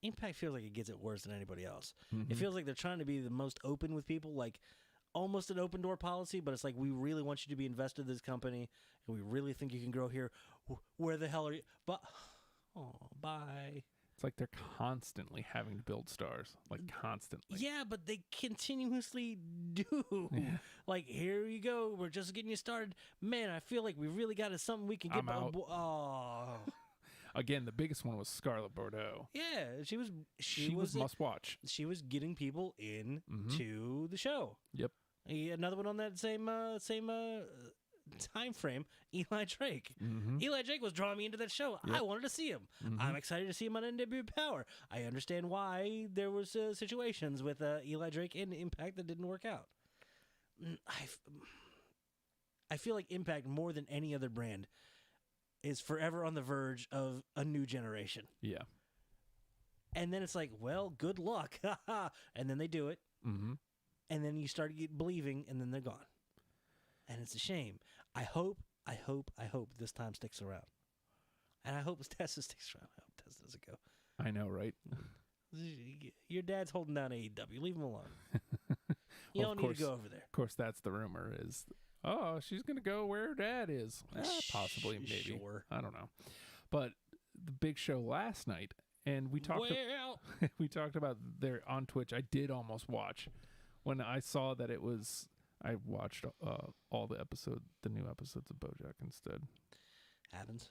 Impact feels like it gets it worse than anybody else. Mm-hmm. It feels like they're trying to be the most open with people, like almost an open door policy, but it's like, we really want you to be invested in this company, and we really think you can grow here. Where the hell are you? But, bye. It's like they're constantly having to build stars, like constantly. Yeah, but they continuously do. Yeah. Like, here you go. We're just getting you started. Man, I feel like we really got something we can get. I'm out. Again, the biggest one was Scarlett Bordeaux. Yeah, she was must watch. She was getting people in to the show. Yep. Another one on that same time frame, Eli Drake. Eli Drake was drawing me into that show. Yep. I wanted to see him. I'm excited to see him on NW Power. I understand why there was situations with Eli Drake and Impact that didn't work out. I feel like Impact, more than any other brand, is forever on the verge of a new generation. Yeah. And then it's like, well, good luck. And then they do it. And then you start believing, and then they're gone. And it's a shame. I hope this time sticks around. And I hope Tessa sticks around. I hope Tessa doesn't go. I know, right? Your dad's holding down AEW. Leave him alone. You don't need to go over there. Of course, that's the rumor is, she's going to go where her dad is. Possibly, maybe. Sure. I don't know. But the big show last night, and we talked we talked about there on Twitch. I did almost watch. When I saw that it was, I watched all the new episodes of BoJack instead. Happens.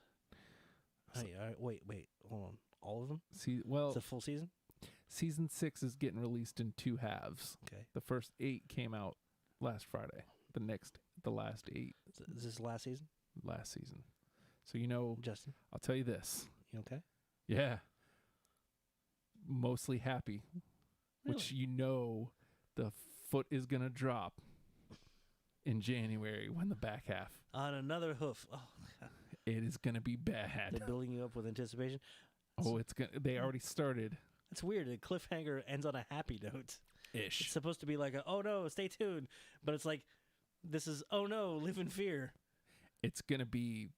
Hey, all right, wait, hold on. All of them? It's a full season? Season 6 is getting released in 2 halves. Okay. The first 8 came out last Friday. The last 8. Is this last season? Last season. So Justin, I'll tell you this. You okay? Yeah. Mostly happy. Really? Which the foot is going to drop in January when the back half. On another hoof. Oh, it is going to be bad. They're building you up with anticipation. They already started. It's weird. The cliffhanger ends on a happy note. Ish. It's supposed to be like, oh no, stay tuned. But it's like, this is, oh no, live in fear. It's going to be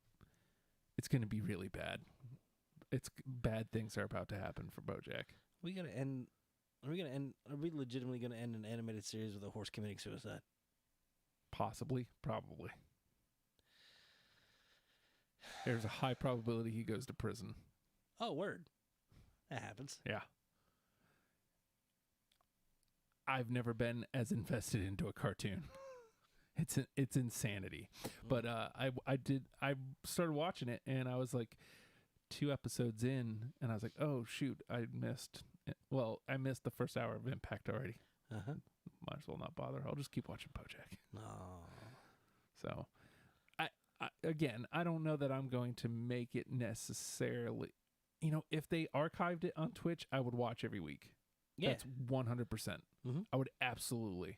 really bad. Bad things are about to happen for BoJack. Are we legitimately going to end an animated series with a horse committing suicide? Possibly. Probably. There's a high probability he goes to prison. Oh, word. That happens. Yeah. I've never been as invested into a cartoon. It's insanity. But I started watching it, and I was like 2 episodes in, and I was like, oh shoot, I missed the first hour of Impact already. Might as well not bother. I'll just keep watching BoJack. No. So I don't know that I'm going to make it necessarily. If they archived it on Twitch, I would watch every week. Yeah. That's 100%. I would absolutely.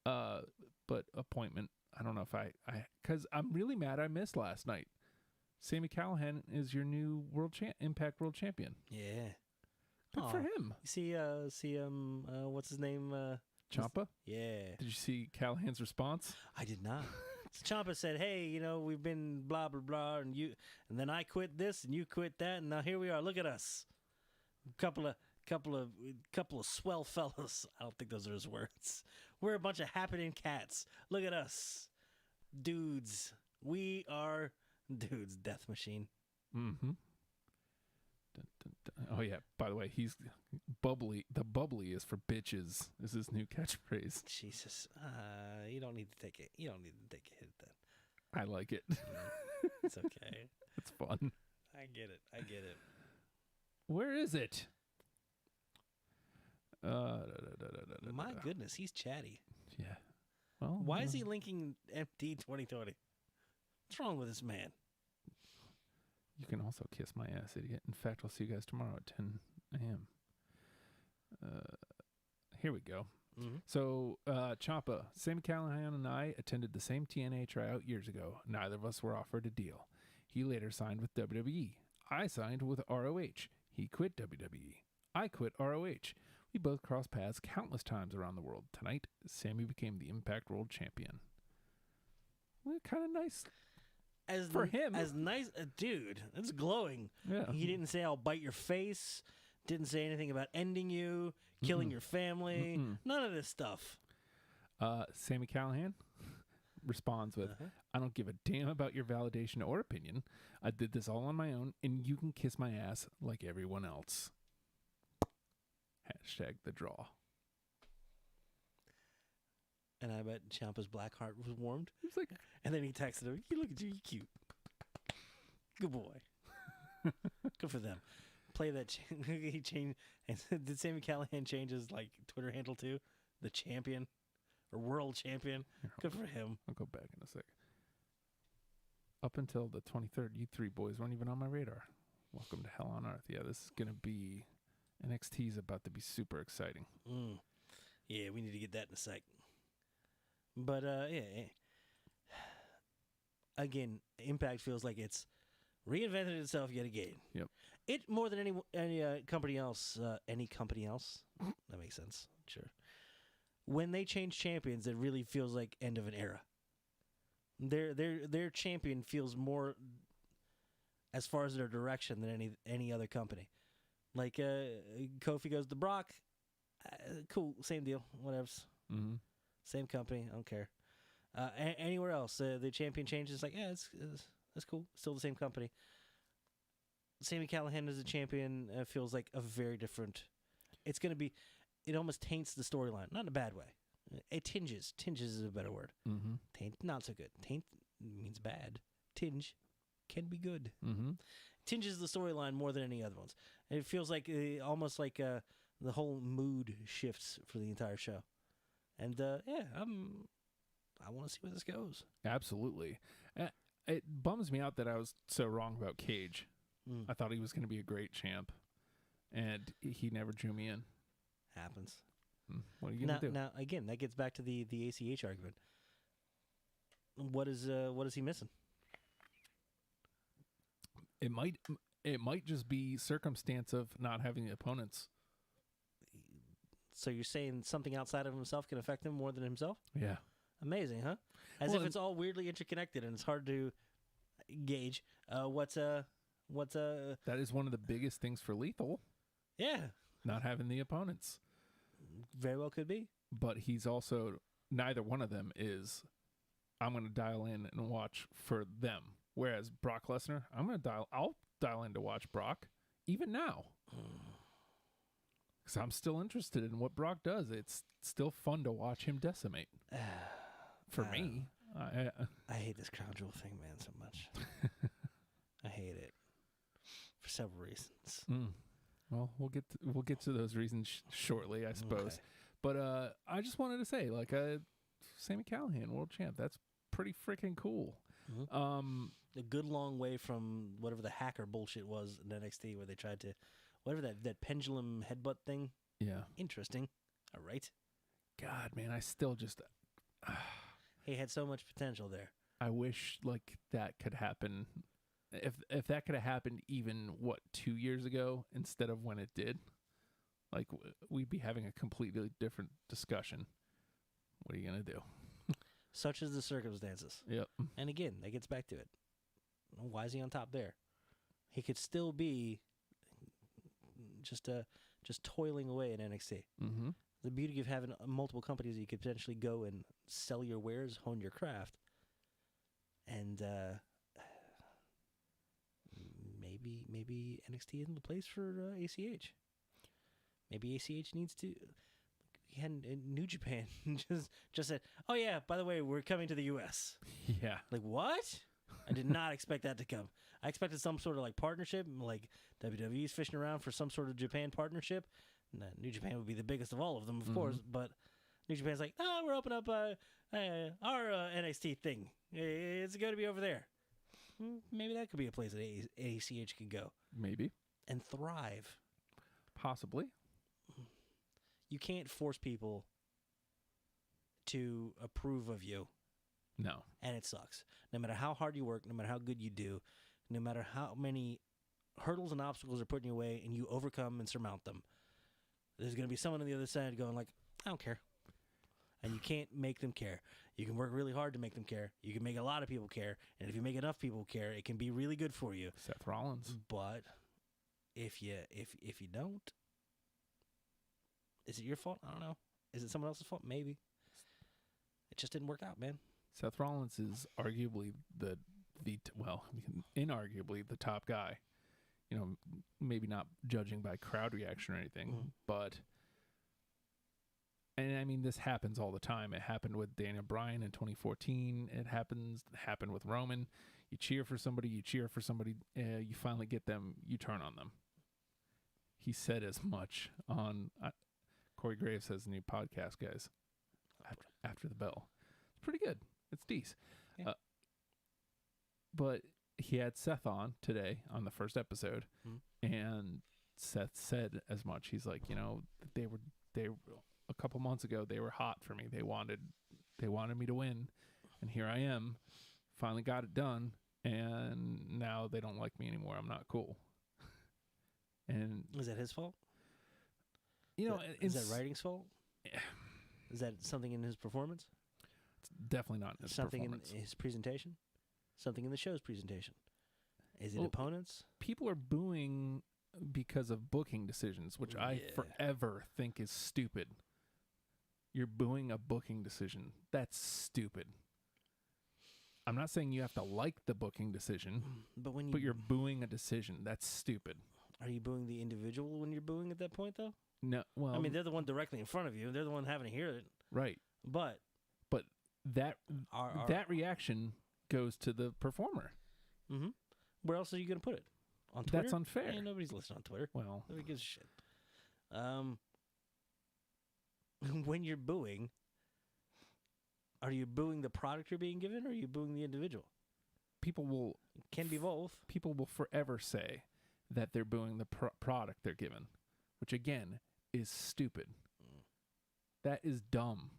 But appointment, I don't know if because I'm really mad I missed last night. Sami Callihan is your new Impact World Champion. Yeah. Good for him. You see what's his name? Ciampa? Yeah. Did you see Callahan's response? I did not. Ciampa said, "Hey, we've been blah blah blah, and then I quit this, and you quit that, and now here we are. Look at us, couple of swell fellas. I don't think those are his words. We're a bunch of happening cats. Look at us, dudes. We are dudes. Death machine." Mm-hmm. Dun, dun, dun. Oh yeah. By the way, he's bubbly. The bubbly is for bitches. Is his new catchphrase. Jesus, you don't need to take it. You don't need to take a hit then. I like it. It's okay. It's fun. I get it. Where is it? My goodness, he's chatty. Yeah. Well, why is he linking MD 2020? What's wrong with this man? You can also kiss my ass, idiot. In fact, I'll see you guys tomorrow at 10 a.m. Here we go. Mm-hmm. So, Ciampa, Sami Callihan and I attended the same TNA tryout years ago. Neither of us were offered a deal. He later signed with WWE. I signed with ROH. He quit WWE. I quit ROH. We both crossed paths countless times around the world. Tonight, Sami became the Impact World Champion. Well, kind of nice. For him. As nice a dude. It's glowing. Yeah. He didn't say, "I'll bite your face." Didn't say anything about ending you, killing your family. None of this stuff. Sami Callihan responds with, "I don't give a damn about your validation or opinion. I did this all on my own, and you can kiss my ass like everyone else." Hashtag the draw. And I bet Ciampa's black heart was warmed. He's like, and then he texted him, "You look at you, you cute. Good boy." Good for them. Play that. He changed. And did Sami Callihan change his Twitter handle too? The champion or world champion. Good for him. I'll go back in a sec. Up until the 23rd, you three boys weren't even on my radar. Welcome to Hell on Earth. Yeah, this is gonna be NXT is about to be super exciting. Yeah, we need to get that in a sec. But yeah. Again, Impact feels like it's reinvented itself yet again. Yep. It more than any company else. Any company else? That makes sense. Sure. When they change champions, it really feels like end of an era. Their champion feels more as far as their direction than any other company. Like Kofi goes to Brock. Cool, same deal. Whatevs. Mm-hmm. Same company. I don't care. Anywhere else, the champion changes. Like, yeah, that's cool. Still the same company. Sami Callihan as a champion feels like a very different. It's going to be. It almost taints the storyline, not in a bad way. It tinges. Tinges is a better word. Mm-hmm. Taint, not so good. Taint means bad. Tinge can be good. Mm-hmm. Tinges the storyline more than any other ones. And it feels like almost like the whole mood shifts for the entire show. And yeah, I want to see where this goes. Absolutely. It bums me out that I was so wrong about Cage. I thought he was going to be a great champ, and he never drew me in. Happens. What are you going to do? Now, again, that gets back to the ACH argument. What is he missing? It might just be circumstance of not having the opponents. So you're saying something outside of himself can affect him more than himself? Yeah. Amazing, huh? As if it's all weirdly interconnected and it's hard to gauge what's That is one of the biggest things for Lethal. Yeah. Not having the opponents. Very well could be. But he's also, neither one of them is, I'm going to dial in and watch for them. Whereas Brock Lesnar, I'll dial in to watch Brock, even now. Because I'm still interested in what Brock does. It's still fun to watch him decimate. For me. I hate this crown jewel thing, man, so much. I hate it. For several reasons. Well, we'll get to those reasons shortly, I suppose. Okay. But I just wanted to say, like, Sami Callihan, world champ, that's pretty freaking cool. A good long way from whatever the hacker bullshit was in NXT where they tried to, whatever that pendulum headbutt thing. Yeah. Interesting. All right. God, man, I still just... He had so much potential there. I wish, like, that could happen. If that could have happened even, 2 years ago instead of when it did, like, we'd be having a completely different discussion. What are you going to do? Such as the circumstances. Yep. And again, that gets back to it. Why is he on top there? He could still be just toiling away in NXT. Mm-hmm. The beauty of having multiple companies, you could potentially go and sell your wares, hone your craft, and maybe NXT isn't the place for ACH. Maybe ACH needs to. He had in New Japan just said, "Oh yeah, by the way, we're coming to the U.S." Yeah. Like what? I did not expect that to come. I expected some sort of like partnership, like WWE's fishing around for some sort of Japan partnership. New Japan would be the biggest of all of them, of course, but New Japan's like, "Oh, we're opening up our NXT thing. It's going to be over there." Maybe that could be a place that ACH can go. Maybe. And thrive. Possibly. You can't force people to approve of you. No. And it sucks. No matter how hard you work, no matter how good you do, no matter how many hurdles and obstacles are put in your way and you overcome and surmount them, there's going to be someone on the other side going like, "I don't care." And you can't make them care. You can work really hard to make them care. You can make a lot of people care. And if you make enough people care, it can be really good for you. Seth Rollins. But if you don't, is it your fault? I don't know. Is it someone else's fault? Maybe. It just didn't work out, man. Seth Rollins is arguably inarguably the top guy. You know, maybe not judging by crowd reaction or anything, but, and I mean, this happens all the time. It happened with Daniel Bryan in 2014. It happened with Roman. You cheer for somebody, you finally get them, you turn on them. He said as much on Corey Graves has a new podcast, guys. After the bell. It's pretty good. It's decent. Yeah. But he had Seth on today on the first episode, and Seth said as much. He's like, you know, they were a couple months ago, they were hot for me. They wanted me to win, and here I am, finally got it done, and now they don't like me anymore. I'm not cool. And is that his fault? You know, is that writing's fault? Yeah. Is that something in his performance? It's definitely not in his performance. Something in his presentation? Something in the show's presentation? Is it opponents? People are booing because of booking decisions, which I forever think is stupid. You're booing a booking decision. That's stupid. I'm not saying you have to like the booking decision, but you're booing a decision. That's stupid. Are you booing the individual when you're booing at that point, though? No, well, I mean, they're the one directly in front of you. They're the one having to hear it. Right. But that reaction goes to the performer. Mm-hmm. Where else are you going to put it? On Twitter? That's unfair. Yeah, nobody's listening on Twitter. Well, nobody gives a shit. When you're booing, are you booing the product you're being given, or are you booing the individual? Can be both. People will forever say that they're booing the product they're given, which again is stupid. That is dumb.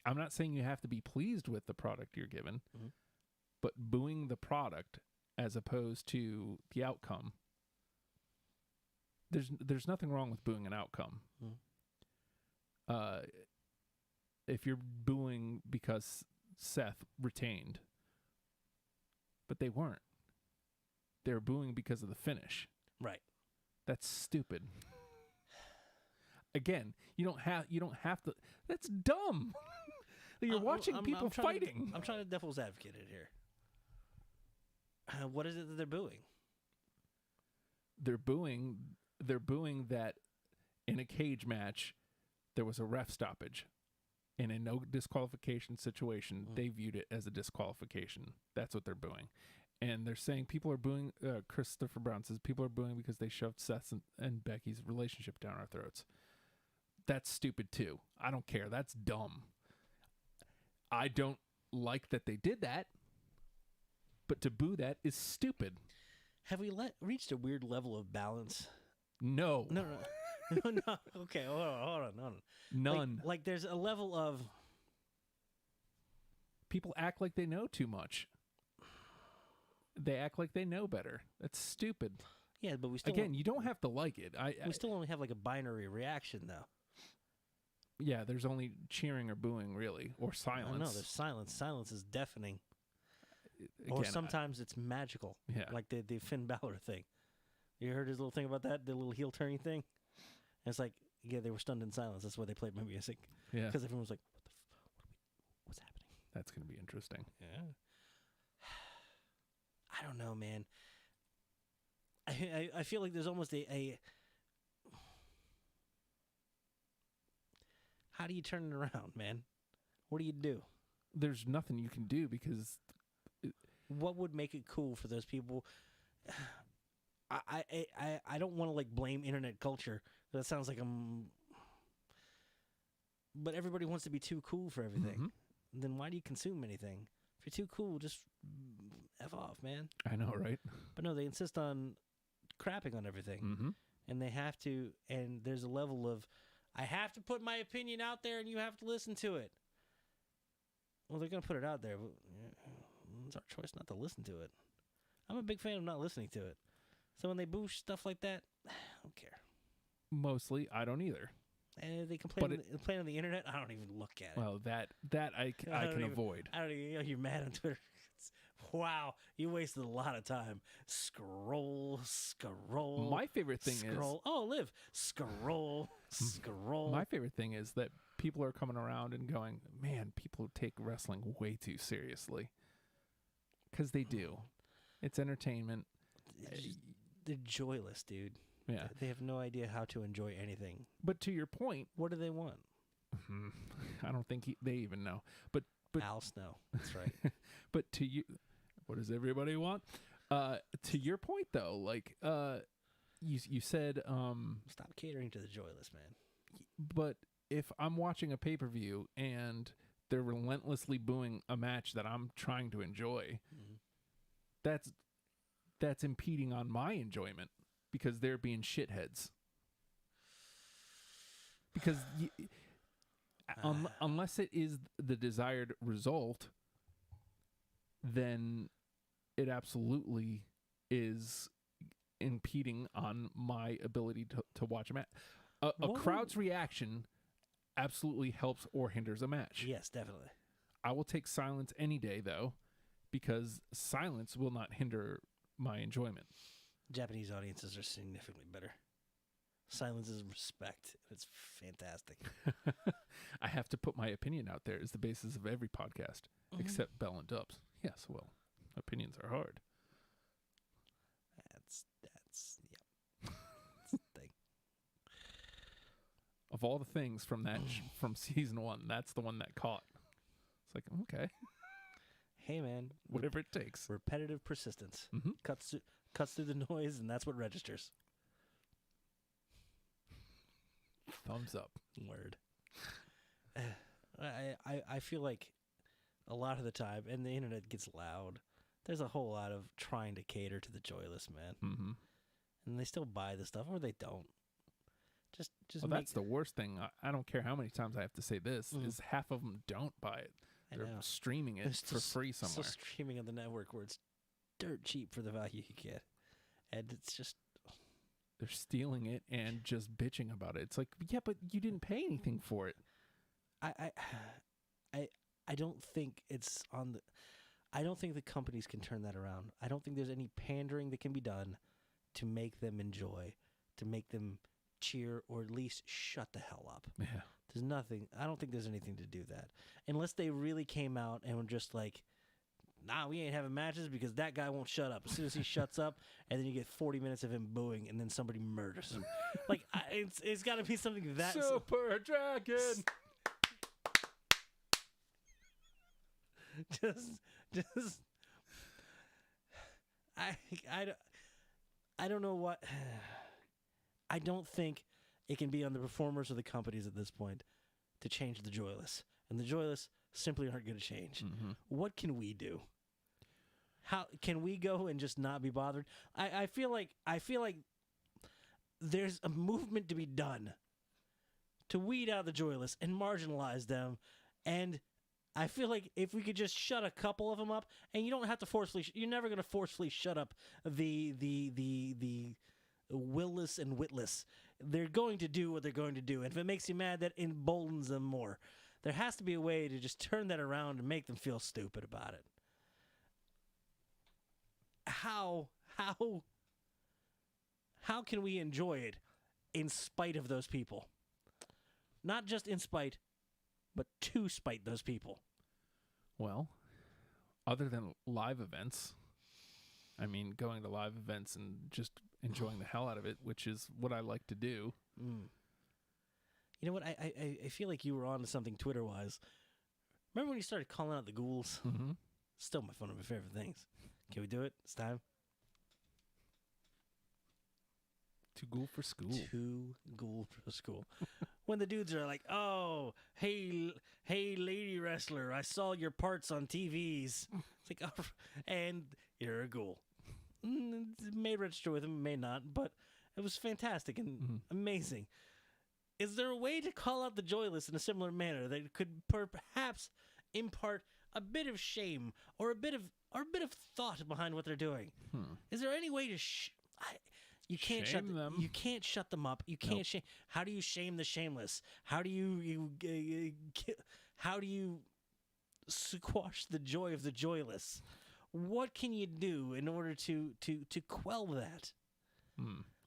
I'm not saying you have to be pleased with the product you're given, but booing the product as opposed to the outcome. There's nothing wrong with booing an outcome. If you're booing because Seth retained, but they weren't. They're booing because of the finish. Right. That's stupid. Again, you don't have to. That's dumb. You're watching people fighting. I'm trying to devil's advocate it here. What is it that they're booing? They're booing that in a cage match, there was a ref stoppage. In a no disqualification situation, they viewed it as a disqualification. That's what they're booing. And they're saying people are booing, Christopher Brown says people are booing because they shoved Seth's and Becky's relationship down our throats. That's stupid too. I don't care. That's dumb. I don't like that they did that, but to boo that is stupid. Have we reached a weird level of balance? No. No. No. Okay, hold on. None. Like there's a level of... People act like they know too much. They act like they know better. That's stupid. Yeah, but we still... Again, you don't have to like it. We still only have like a binary reaction, though. Yeah, there's only cheering or booing, really, or silence. No, there's silence. Silence is deafening. Again, or sometimes it's magical. Yeah. Like the Finn Balor thing. You heard his little thing about that? The little heel turning thing? And it's like, yeah, they were stunned in silence. That's why they played my music. Yeah. Because everyone was like, what's happening? That's going to be interesting. Yeah. I don't know, man. I feel like there's almost a how do you turn it around, man? What do you do? There's nothing you can do because... What would make it cool for those people? I don't want to like blame internet culture. That sounds like I'm... But everybody wants to be too cool for everything. Mm-hmm. Then why do you consume anything? If you're too cool, just F off, man. I know, right? But no, they insist on crapping on everything. Mm-hmm. And they have to, and there's a level of, I have to put my opinion out there and you have to listen to it. Well, they're going to put it out there, but it's our choice not to listen to it. I'm a big fan of not listening to it. So when they boo stuff like that, I don't care. Mostly, I don't either. And they complain on the internet, I don't even look at it. Well, that I can avoid. I don't even, you're mad on Twitter. Wow, you wasted a lot of time. Scroll. My favorite thing is... Oh, Liv. Scroll. My favorite thing is that people are coming around and going, man, people take wrestling way too seriously. Because they do. It's entertainment. They're joyless, dude. Yeah. They have no idea how to enjoy anything. But to your point... What do they want? I don't think they even know. But Al Snow. That's right. But to you... What does everybody want? To your point, though, like you said... Stop catering to the joyless, man. But if I'm watching a pay-per-view and they're relentlessly booing a match that I'm trying to enjoy, that's impeding on my enjoyment because they're being shitheads. Because unless it is the desired result, then it absolutely is impeding on my ability to watch a match. A crowd's reaction absolutely helps or hinders a match. Yes, definitely. I will take silence any day, though, because silence will not hinder my enjoyment. Japanese audiences are significantly better. Silence is respect. It's fantastic. I have to put my opinion out there as the basis of every podcast, except Bell and Dubs. Yes, well, opinions are hard. That's That's the thing. Of all the things from that from season 1, that's the one that caught. It's like, okay. Hey, man. Whatever it takes. Repetitive persistence. Cuts through the noise, and that's what registers. Thumbs up. Word. I feel like a lot of the time, and the internet gets loud, there's a whole lot of trying to cater to the joyless, man. Mm-hmm. And they still buy the stuff, or they don't. Just well, that's the worst thing. I don't care how many times I have to say this, is half of them don't buy it. They're streaming it for free somewhere. Still streaming on the network where it's dirt cheap for the value you get. And it's just... They're stealing it and just bitching about it. It's like, yeah, but you didn't pay anything for it. I don't think it's on the... I don't think the companies can turn that around. I don't think there's any pandering that can be done to make them enjoy, to make them cheer, or at least shut the hell up. Yeah. There's nothing. I don't think there's anything to do that. Unless they really came out and were just like, nah, we ain't having matches because that guy won't shut up. As soon as he shuts up, and then you get 40 minutes of him booing, and then somebody murders him. Like, it's got to be something that... Super Dragon! just... I don't know what... I don't think it can be on the performers or the companies at this point to change the Joyless. And the Joyless simply aren't going to change. Mm-hmm. What can we do? How can we go and just not be bothered? I feel like there's a movement to be done to weed out the Joyless and marginalize them. And I feel like if we could just shut a couple of them up, and you don't have to forcefully, you're never going to forcefully shut up the willless and witless. They're going to do what they're going to do. And if it makes you mad, that emboldens them more. There has to be a way to just turn that around and make them feel stupid about it. How can we enjoy it in spite of those people? Not just in spite, but to spite those people. Well, other than live events, I mean, going to live events and just enjoying the hell out of it, which is what I like to do. Mm. You know what? I feel like you were on to something Twitter-wise. Remember when you started calling out the ghouls? Mm-hmm. Still one of my favorite things. Can we do it? It's time. Too ghoul for school. Too ghoul for school. When the dudes are like, "Oh, hey, lady wrestler, I saw your parts on TVs." It's like, oh, and you're a ghoul. It may register with him, may not, but it was fantastic and amazing. Is there a way to call out the Joyless in a similar manner that could perhaps impart a bit of shame or a bit of thought behind what they're doing? Is there any way to you can't shame them? You can't shut them up. You can't shame. How do you shame the shameless? How do you squash the joy of the Joyless? What can you do in order to quell that?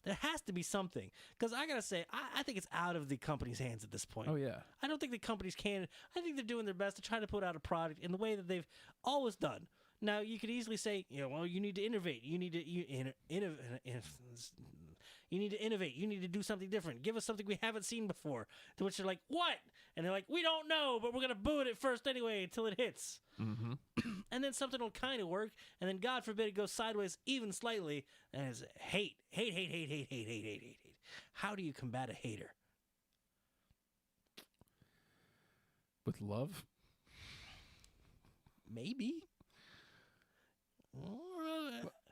There has to be something. Because I got to say, I think it's out of the company's hands at this point. Oh, yeah. I don't think the companies can. I think they're doing their best to try to put out a product in the way that they've always done. Now, you could easily say, well, you need to innovate. You need to innovate. You need to do something different. Give us something we haven't seen before. To which they're like, what? And they're like, we don't know, but we're going to boo it at first anyway until it hits. Mm-hmm. And then something will kind of work, and then God forbid it goes sideways even slightly, and it's hate. How do you combat a hater? With love? Maybe.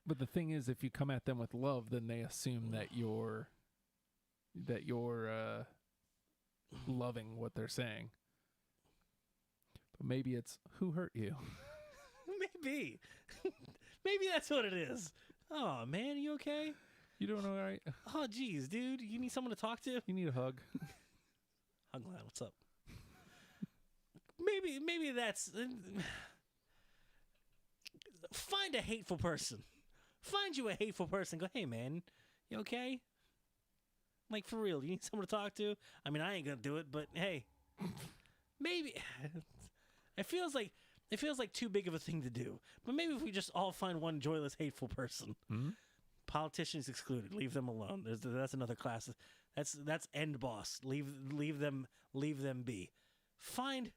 But the thing is, if you come at them with love, then they assume that you're loving what they're saying. But maybe it's, who hurt you? Maybe. Maybe that's what it is. Oh, man, you okay? You doing all right? Oh, geez, dude. You need someone to talk to? You need a hug. Hug line, what's up? Maybe that's... Find a hateful person. Find you a hateful person. Go, hey, man, you okay? Like, for real, you need someone to talk to? I mean, I ain't gonna do it, but hey. Maybe... It feels like too big of a thing to do. But maybe if we just all find one joyless, hateful person. Mm-hmm. Politicians excluded. Leave them alone. That's another class. That's end boss. Leave them be. Find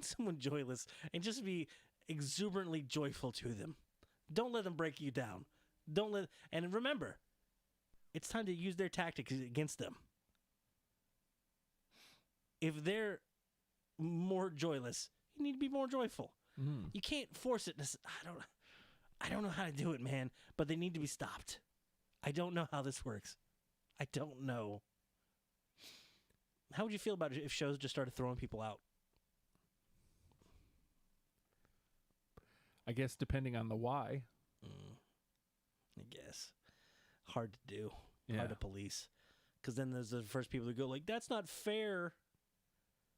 someone joyless and just be exuberantly joyful to them. Don't let them break you down. And remember, it's time to use their tactics against them. If they're more joyless, you need to be more joyful. Mm. You can't force it. I don't know how to do it, man, but they need to be stopped. I don't know how this works. I don't know. How would you feel about it if shows just started throwing people out? I guess depending on the why. I guess. Hard to do. Yeah. Hard to police. Because then there's the first people that go like, that's not fair.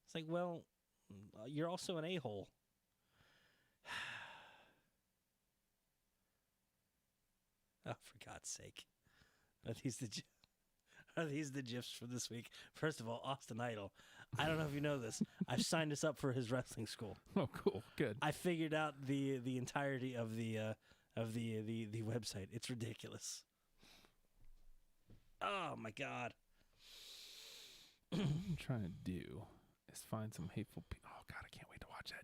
It's like, well, you're also an a-hole. Oh, for God's sake. Are these the GIFs for this week? First of all, Austin Idol. I don't know if you know this. I've signed us up for his wrestling school. Oh, cool. Good. I figured out the entirety of the website. It's ridiculous. Oh my god. What I'm trying to do is find some hateful people. Oh god, I can't wait to watch that.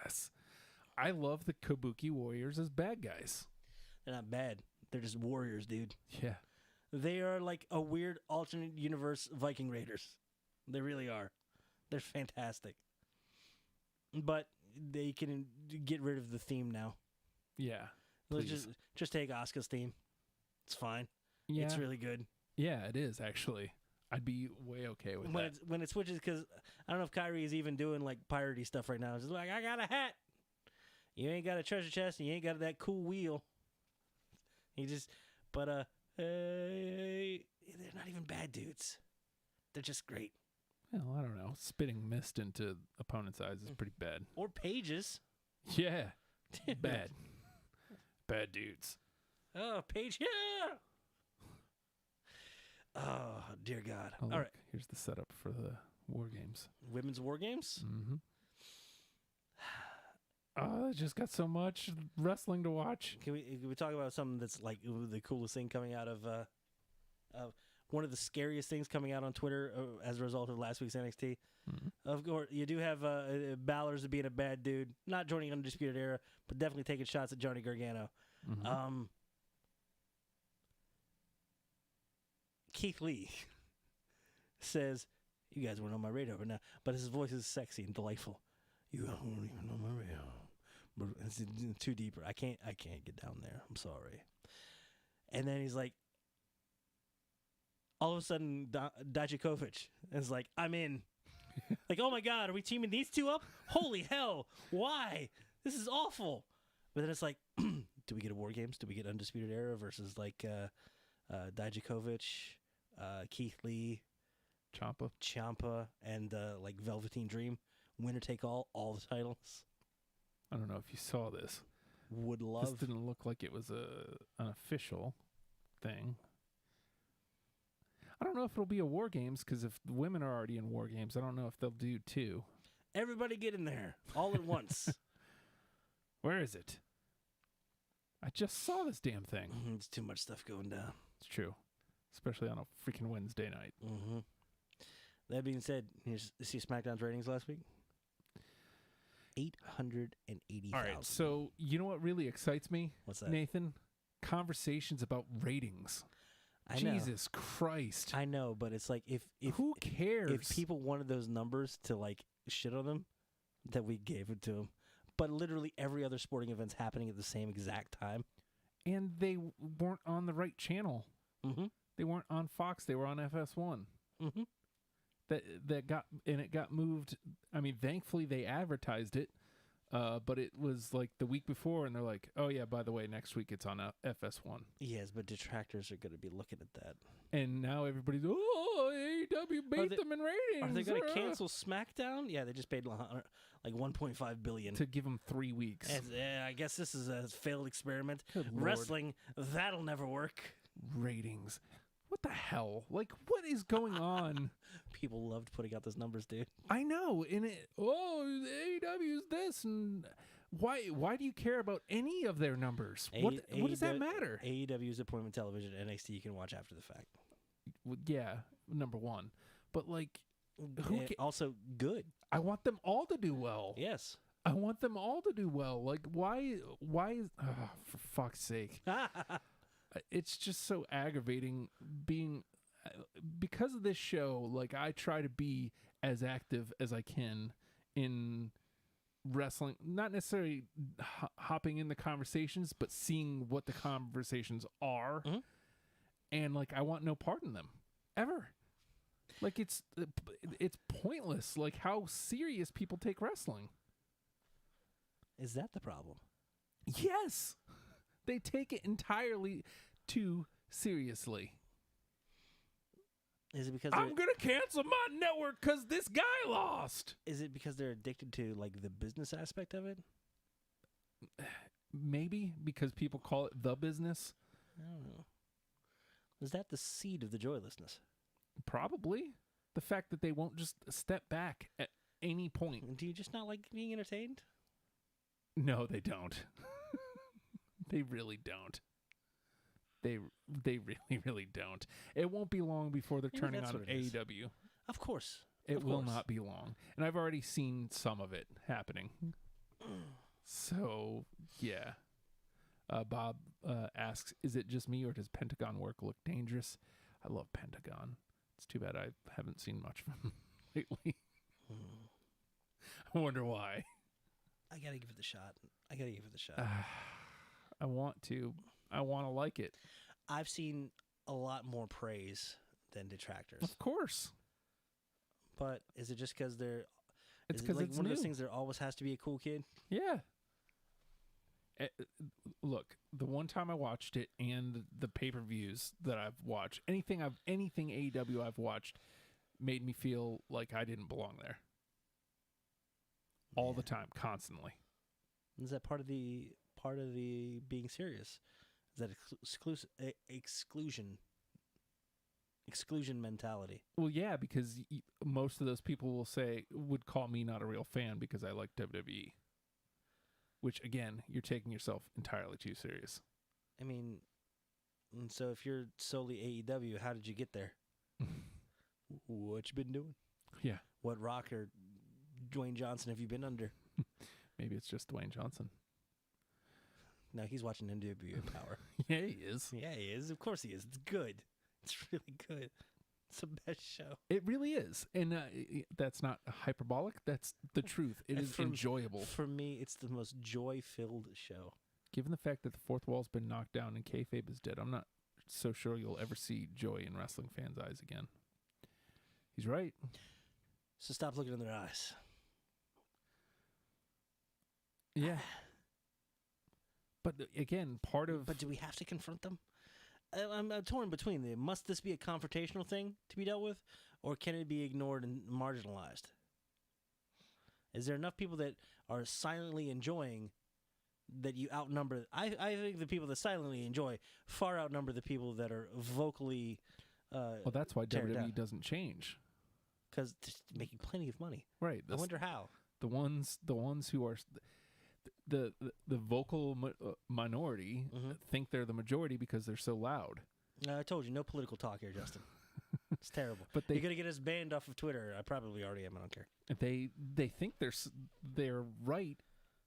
Yes. I love the Kabuki Warriors as bad guys. They're not bad. They're just warriors, dude. Yeah. They are like a weird alternate universe Viking Raiders. They really are. They're fantastic. But they can get rid of the theme now. Yeah. Let's Please. just take Asuka's theme. It's fine. Yeah. It's really good. Yeah, it is actually. I'd be way okay with that. When it switches, because I don't know if Kyrie is even doing like piratey stuff right now. It's just like, I got a hat. You ain't got a treasure chest, and you ain't got that cool wheel. They're not even bad dudes. They're just great. Well, I don't know. Spitting mist into opponent's eyes is pretty bad. Or pages. Yeah. Bad. Bad dudes. Oh, Paige, yeah. Oh, dear God. Oh, All look, right. Here's the setup for the War Games. Women's War Games? Mm-hmm. I just got so much wrestling to watch. Can we talk about something that's like the coolest thing coming out of one of the scariest things coming out on Twitter as a result of last week's NXT? Mm-hmm. Of course, you do have Balor's being a bad dude, not joining Undisputed Era, but definitely taking shots at Johnny Gargano. Mm-hmm. Keith Lee says, "You guys weren't on my radar, but his voice is sexy and delightful. You don't even know my radar, but it's too deeper. I can't get down there. I'm sorry." And then he's like, all of a sudden, Dijakovic is like, "I'm in." Like, oh my God, are we teaming these two up? Holy hell! Why? This is awful. But then it's like, do we get a War Games? Do we get Undisputed Era versus like Dijakovic, Keith Lee, Ciampa, and like Velveteen Dream? Winner take all the titles. I don't know if you saw this. Would love. This didn't look like it was an official thing. I don't know if it'll be a War Games, because if the women are already in War Games, I don't know if they'll do two. Everybody get in there all at once. Where is it? I just saw this damn thing. It's too much stuff going down. It's true. Especially on a freaking Wednesday night. Mm-hmm. That being said, you see SmackDown's ratings last week? 880,000. All right, so you know what really excites me? What's that? Nathan? Conversations about ratings. Jesus Christ. I know, but it's like if who cares? If people wanted those numbers to like shit on them, that we gave it to them. But literally every other sporting event's happening at the same exact time. And they weren't on the right channel. Mm-hmm. They weren't on Fox. They were on FS1. Mm-hmm. It got moved. I mean, thankfully they advertised it, but it was like the week before, and they're like, "Oh yeah, by the way, next week it's on FS1." Yes, but detractors are going to be looking at that. And now everybody's, "Oh, AEW beat them in ratings." Are they going to cancel SmackDown? Yeah, they just paid like $1.5 billion to give them 3 weeks. And, I guess this is a failed experiment. Good Wrestling, that'll never work. Ratings. What the hell? Like, what is going on? People loved putting out those numbers, dude. I know. And AEW's this, and why do you care about any of their numbers? What does that matter? AEW's appointment television, NXT you can watch after the fact. Yeah, number one. But like, also good. I want them all to do well. Yes. I want them all to do well. Like, why is, for fuck's sake. It's just so aggravating because of this show. Like, I try to be as active as I can in wrestling, not necessarily hopping in the conversations, but seeing what the conversations are. Mm-hmm. And like, I want no part in them ever. Like, it's pointless. Like, how serious people take wrestling. Is that the problem? Yes. They take it entirely too seriously. Is it because I'm going to cancel my network because this guy lost? Is it because they're addicted to like the business aspect of it? Maybe because people call it the business. I don't know. Is that the seed of the joylessness? Probably. The fact that they won't just step back any point. Do you just not like being entertained? No, they don't. They really don't. They really, really don't. It won't be long before they're Maybe turning that's on what it is. AEW. Of course. It will not be long. And I've already seen some of it happening. So, yeah. Bob asks, is it just me or does Pentagon work look dangerous? I love Pentagon. It's too bad I haven't seen much from him lately. I wonder why. I gotta give it the shot. I want to. I want to like it. I've seen a lot more praise than detractors. Of course. But is it just because they're... It's is it because like it's one new. of those things there always has to be a cool kid? Yeah. Look, the one time I watched it and the pay-per-views that I've watched, anything AEW I've watched made me feel like I didn't belong there. All the time, constantly. Is that part of the being serious? Is that exclusion mentality? Well, yeah, because most of those people would call me not a real fan because I like WWE. Which, again, you're taking yourself entirely too serious. I mean, and so if you're solely AEW, how did you get there? What you been doing? Yeah. What Rock or Dwayne Johnson have you been under? Maybe it's just Dwayne Johnson. No, he's watching NWA Power. Yeah, he is. Yeah, he is. Of course he is. It's good. It's really good. It's the best show. It really is. And that's not hyperbolic. That's the truth. It is enjoyable. For me, it's the most joy-filled show. Given the fact that the fourth wall's been knocked down and kayfabe is dead, I'm not so sure you'll ever see joy in wrestling fans' eyes again. He's right. So stop looking in their eyes. Yeah. But again, But do we have to confront them? I'm torn between them. Must this be a confrontational thing to be dealt with, or can it be ignored and marginalized? Is there enough people that are silently enjoying that you outnumber? I think the people that silently enjoy far outnumber the people that are vocally. Well, that's why WWE doesn't change. Because they're making plenty of money. Right. I wonder how. The ones who are the vocal minority think they're the majority because they're so loud. I told you, no political talk here, Justin. It's terrible. But you're gonna get us banned off of Twitter. I probably already am. I don't care. They think they're right,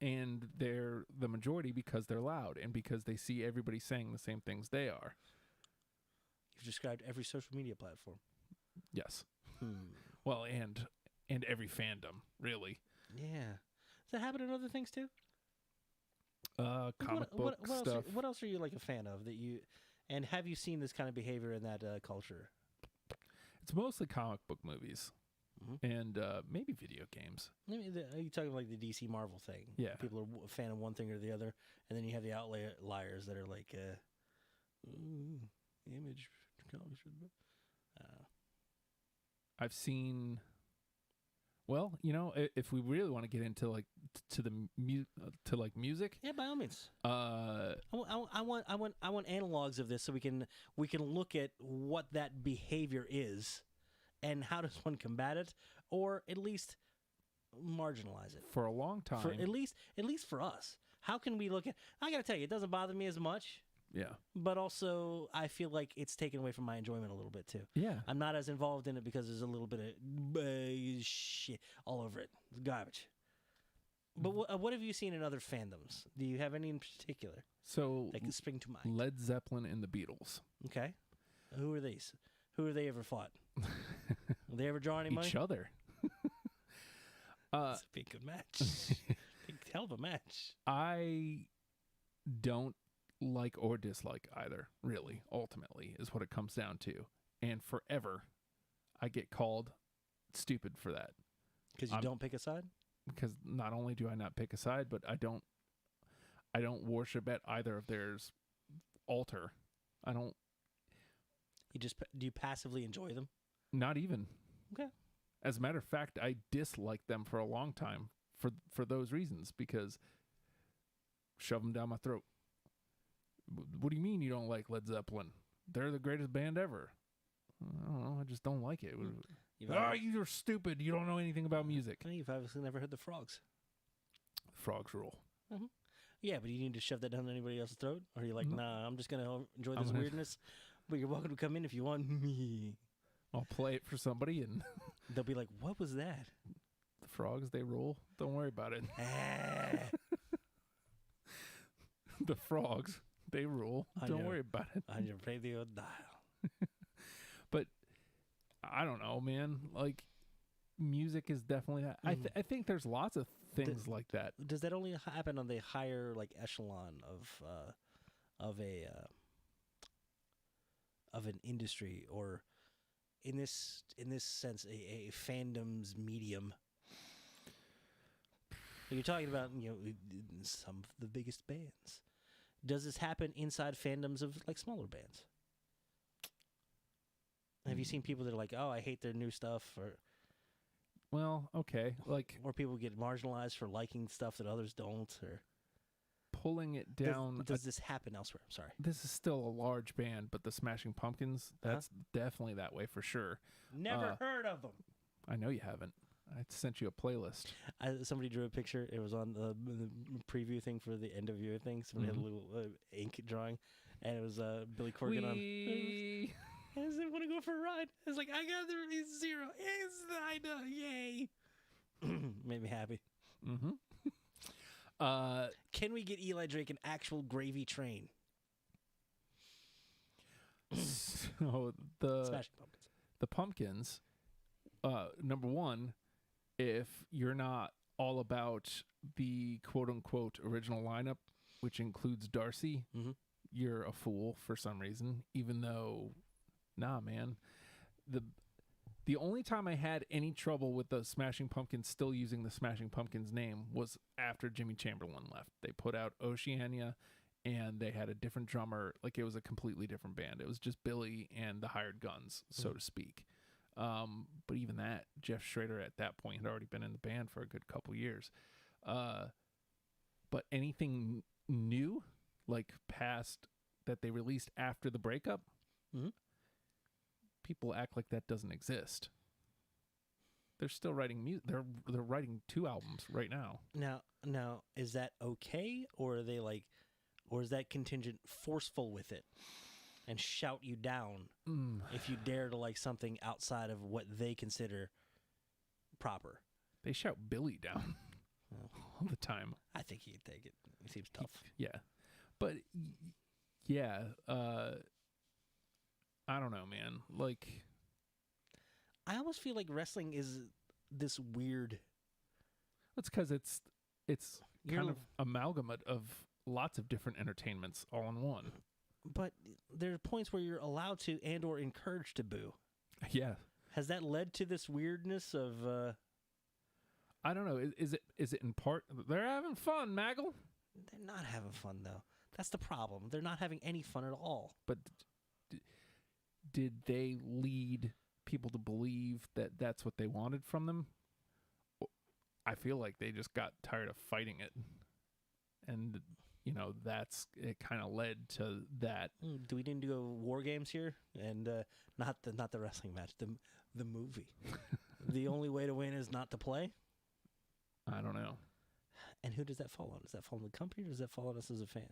and they're the majority because they're loud and because they see everybody saying the same things they are. You've described every social media platform. Yes. Well, and every fandom, really. Yeah. Does that happen in other things too? Comic book stuff. What else are you like a fan of that you? And have you seen this kind of behavior in that culture? It's mostly comic book movies and maybe video games. Are you talking like the DC Marvel thing? Yeah. People are a fan of one thing or the other, and then you have the outliers that are like, Image comics. I've seen. Well, if we really want to get into like music, yeah, by all means. I want analogs of this so we can look at what that behavior is, and how does one combat it, or at least marginalize it for a long time. For at least for us, how can we look at? I gotta tell you, it doesn't bother me as much. Yeah. But also, I feel like it's taken away from my enjoyment a little bit, too. Yeah. I'm not as involved in it because there's a little bit of shit all over it. It's garbage. But what have you seen in other fandoms? Do you have any in particular? So, that can spring to mind? Led Zeppelin and the Beatles. Okay. Who are these? Who have they ever fought? Will they ever draw any money? Each other. It's a big good match. Big hell of a match. I don't like or dislike either, really, ultimately, is what it comes down to. And forever, I get called stupid for that. Because you don't pick a side? Because not only do I not pick a side, but I don't worship at either of theirs altar. I don't. Do you passively enjoy them? Not even. Okay. As a matter of fact, I disliked them for a long time for those reasons, because shove them down my throat. What do you mean you don't like Led Zeppelin? They're the greatest band ever. I don't know. I just don't like it. You're stupid. You don't know anything about music. You've obviously never heard the Frogs. Frogs rule. Mm-hmm. Yeah, but you need to shove that down anybody else's throat? Or are you like, nah, I'm just going to enjoy this weirdness, but you're welcome to come in if you want me. I'll play it for somebody, and they'll be like, what was that? The Frogs, they rule. Don't worry about it. The Frogs, they rule. Don't worry about it. On your radio dial. But I don't know, man. Like, music is definitely that. I think there's lots of things like that. Does that only happen on the higher like echelon of an industry, or in this sense a fandom's medium? You're talking about some of the biggest bands. Does this happen inside fandoms of like smaller bands? Have you seen people that are like, oh, I hate their new stuff, or well, okay, like, or people get marginalized for liking stuff that others don't, or pulling it down? Does this happen elsewhere? I'm sorry. This is still a large band, but the Smashing Pumpkins, that's definitely that way for sure. Never heard of them. I know you haven't. I sent you a playlist. Somebody drew a picture. It was on the preview thing for the end of year thing. Somebody had a little ink drawing, and it was Billy Corgan on. I said, want to go for a ride? I was like, I got the zero. Yes, I know. Yay. Made me happy. Mm-hmm. Can we get Eli Drake an actual gravy train? So Smashing Pumpkins. The Pumpkins, number one, if you're not all about the quote-unquote original lineup, which includes Darcy, you're a fool for some reason, even though, nah, man. The only time I had any trouble with the Smashing Pumpkins still using the Smashing Pumpkins name was after Jimmy Chamberlain left. They put out Oceania, and they had a different drummer. Like, it was a completely different band. It was just Billy and the hired guns, so to speak. But even that, Jeff Schrader at that point had already been in the band for a good couple years. But anything new, like past that they released after the breakup, people act like that doesn't exist. They're still writing music. They're writing 2 albums right now. Now, is that okay, or are they like, or is that contingent forceful with it? And shout you down if you dare to like something outside of what they consider proper. They shout Billy down all the time. I think he'd take it. He seems tough. But yeah, I don't know, man. Like, I almost feel like wrestling is this weird. It's because it's kind of amalgamate of lots of different entertainments all in one. But there are points where you're allowed to and or encouraged to boo. Yeah. Has that led to this weirdness of... I don't know. Is it in part... They're having fun, Maggle? They're not having fun, though. That's the problem. They're not having any fun at all. But did they lead people to believe that that's what they wanted from them? I feel like they just got tired of fighting it. And... that's it. Kind of led to that. Do we need to go War Games here, and not the wrestling match, the movie? The only way to win is not to play. I don't know. And who does that fall on? Does that fall on the company, or does that fall on us as a fan?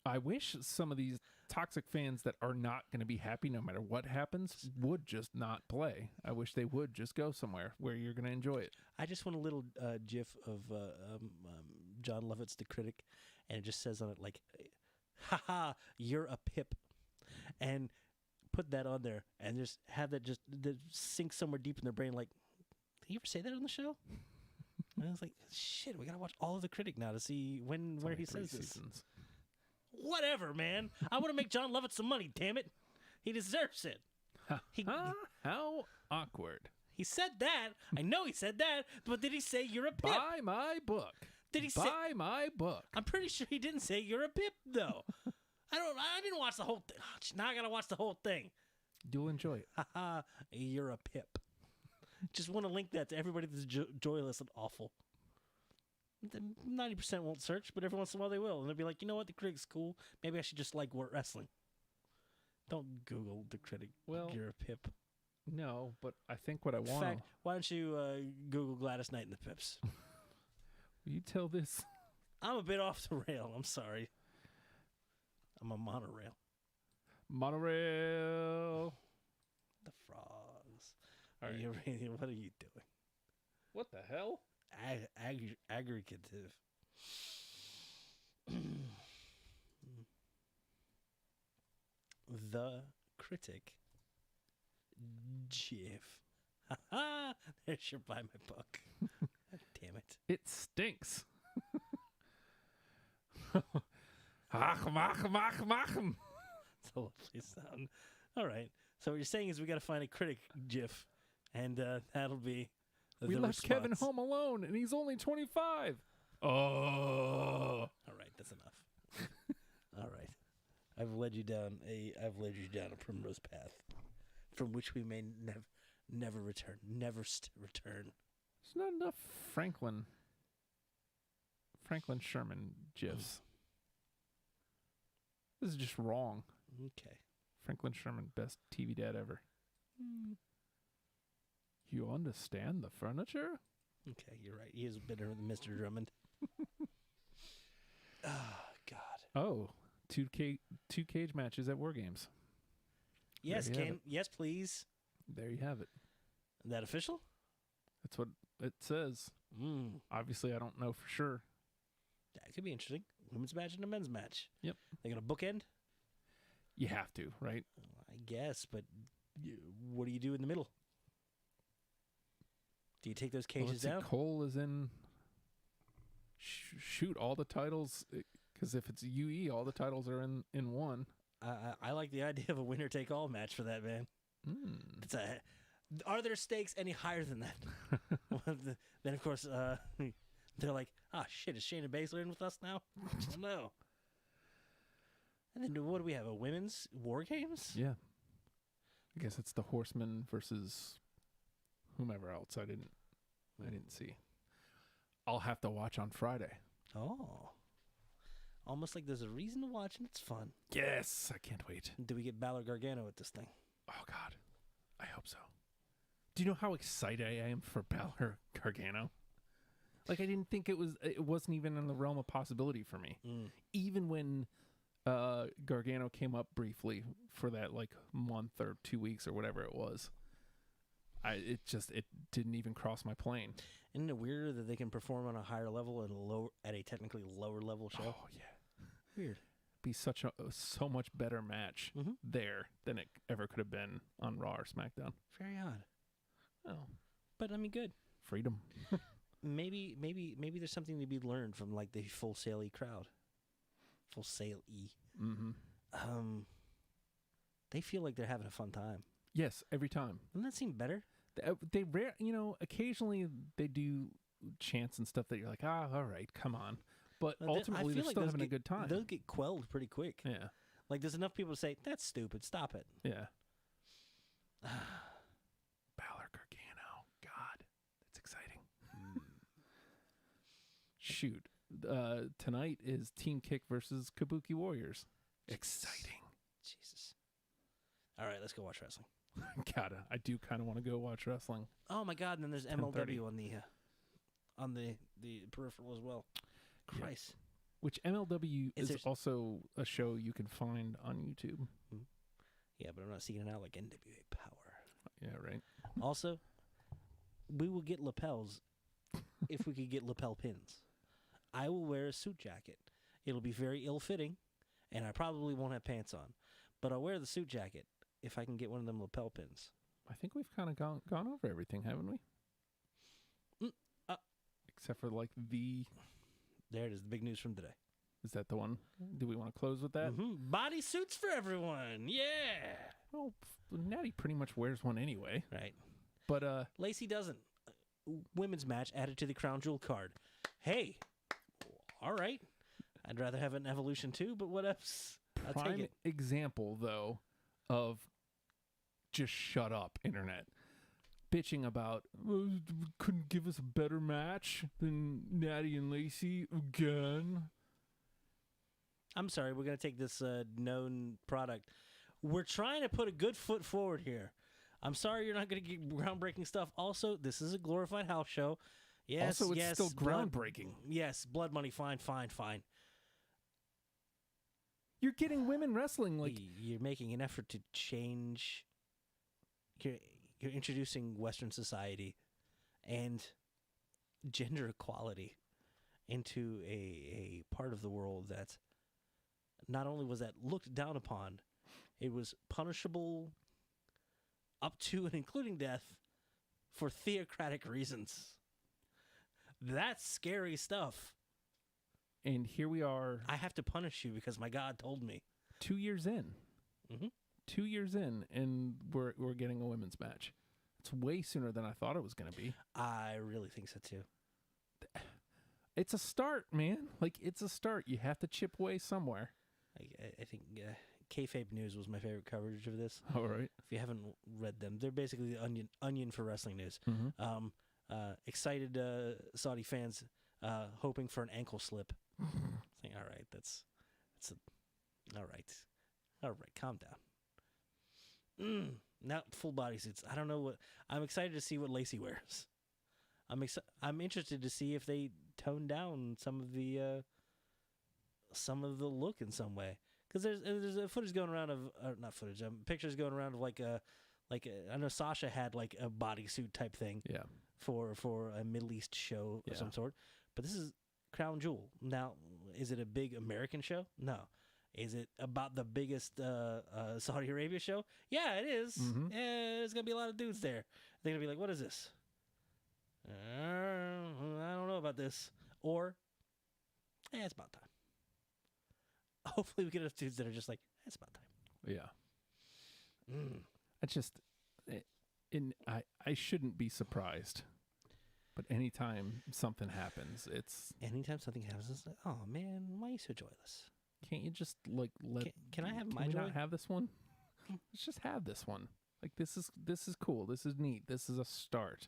I wish some of these toxic fans that are not going to be happy no matter what happens would just not play. I wish they would just go somewhere where you're going to enjoy it. I just want a little gif of John Lovett's The Critic, and it just says on it like, haha, you're a pip. And put that on there and just have that just sink somewhere deep in their brain like, did you ever say that on the show? And I was like, shit, we got to watch all of The Critic now to see where he says this. Whatever, man. I want to make John Lovett some money, damn it. He deserves it. How awkward. He said that. I know he said that, but did he say you're a pip? Buy my book. Did he Buy my book? I'm pretty sure he didn't say you're a pip, though. I didn't watch the whole thing. Now I got to watch the whole thing. You'll enjoy it. Haha, you're a pip. Just want to link that to everybody that's joyless and awful. 90% won't search, but every once in a while they will. And they'll be like, you know what? The Critic's cool. Maybe I should just like wrestling. Don't Google the critic. Well, You're a pip. no, but I think what I In want. fact, why don't you Google Gladys Knight and the Pips? Will you tell this? I'm a bit off the rail. I'm sorry. I'm a monorail. Monorail. The frogs. All right. What are you doing? What the hell? Aggregative. The critic. Jiff. Ha ha! There should buy my book. God damn it. It stinks. Ach, machem. It's a lovely sound. All right. So what you're saying is we got to find a critic GIF, and that'll be We the left response. Kevin home alone, and he's only 25. Oh. All right, that's enough. All right, I've led you down a primrose path, from which we may never return. Never return. There's not enough Franklin Sherman gifs. This is just wrong. Okay. Franklin Sherman, best TV dad ever. You understand the furniture? Okay, you're right. He is better than Mr. Drummond. Oh, God. Oh, two cage matches at War Games. Yes, There you have yes, please. There you have it. Is that official? That's what it says. Obviously, I don't know for sure. That could be interesting. Women's match and a men's match. Yep. They're going to bookend? You have to, right? I guess, but what do you do in the middle? Do you take those Well, cages let's see, down? Cole is in. Shoot, all the titles. Because if it's UE, all the titles are in one. I like the idea of a winner-take-all match for that, man. Are there stakes any higher than that? Then, of course, they're like, shit, is Shayna Baszler in with us now? Oh, no. And then what do we have, a women's War Games? Yeah. I guess it's the Horsemen versus whomever else I didn't see. I'll have to watch on Friday. Oh. Almost like there's a reason to watch and it's fun. Yes, I can't wait. Do we get Balor Gargano at this thing? Oh, God. I hope so. Do you know how excited I am for Balor Gargano? Like, I didn't think it wasn't even in the realm of possibility for me. Even when Gargano came up briefly for that, like, month or 2 weeks or whatever it was, it didn't even cross my plane. Isn't it weird that they can perform on a higher level at a technically lower level show? Oh, yeah. Weird. Be so much better match there than it ever could have been on Raw or SmackDown. Very odd. Oh, but I mean, good. Freedom. maybe there's something to be learned from like the Full Sail-y crowd. Full Sail-y. Mm-hmm. They feel like they're having a fun time. Yes, every time. Doesn't that seem better? They rare, occasionally they do chants and stuff that you're like, all right, come on. But ultimately, they're still having a good time. They'll get quelled pretty quick. Yeah. Like, there's enough people to say, that's stupid, stop it. Yeah. Balor Gargano. God, that's exciting. Shoot. Tonight is Team Kick versus Kabuki Warriors. Exciting. Jesus. All right, let's go watch wrestling. I do kind of want to go watch wrestling. Oh, my God, and then there's MLW on the peripheral as well. Christ. Yeah. Which MLW is there also a show you can find on YouTube. Yeah, but I'm not seeking it out like NWA Power. Yeah, right. Also, we will get lapels if we could get lapel pins. I will wear a suit jacket. It'll be very ill-fitting, and I probably won't have pants on. But I'll wear the suit jacket if I can get one of them lapel pins. I think we've kind of gone over everything, haven't we? Except for like the... There it is, the big news from today. Is that the one? Do we want to close with that? Body suits for everyone. Yeah. Well, Natty pretty much wears one anyway. Right. But Lacey doesn't. Women's match added to the Crown Jewel card. Hey. All right. I'd rather have an Evolution too, but what else? I'll take prime it. example, though, of just shut up, internet. Bitching about, couldn't give us a better match than Natty and Lacey again. I'm sorry, we're going to take this known product. we're trying to put a good foot forward here. I'm sorry you're not going to get groundbreaking stuff. Also, this is a glorified house show. Yes, Also, it's yes, still groundbreaking. Yes, blood money, fine. You're getting women wrestling. Like, you're making an effort to change. You're introducing Western society and gender equality into a part of the world that not only was that looked down upon, it was punishable up to and including death for theocratic reasons. That's scary stuff. and here we are. I have to punish you because my God told me. 2 years in. Mm-hmm. 2 years in, and we're getting a women's match. It's way sooner than I thought it was going to be. I really think so too. It's a start, man. Like, it's a start. You have to chip away somewhere. I think Kayfabe News was my favorite coverage of this. All right. If you haven't read them, they're basically the onion for wrestling news. Mm-hmm. Excited Saudi fans hoping for an ankle slip. Saying, all right, all right, calm down. Now full body suits. I don't know what. I'm excited to see what Lacey wears. I'm interested to see if they tone down some of the look in some way, because there's a footage going around of not footage, pictures going around of I know Sasha had like a bodysuit type thing. Yeah. For a Middle East show of some sort, but this is Crown Jewel. Now, is it a big American show? No. Is it about the biggest Saudi Arabia show? Yeah, it is. Mm-hmm. There's gonna be a lot of dudes there. They're gonna be like, "What is this? I don't know about this." Or, it's about time. Hopefully, we get enough dudes that are just like, "It's about time." Yeah. I just, I shouldn't be surprised. But anytime something happens, anytime something happens, it's like, oh man, why are you so joyless? Can't you just like let? Can I have my we joy? not have this one? Let's just have this one. Like, this is cool. This is neat. This is a start.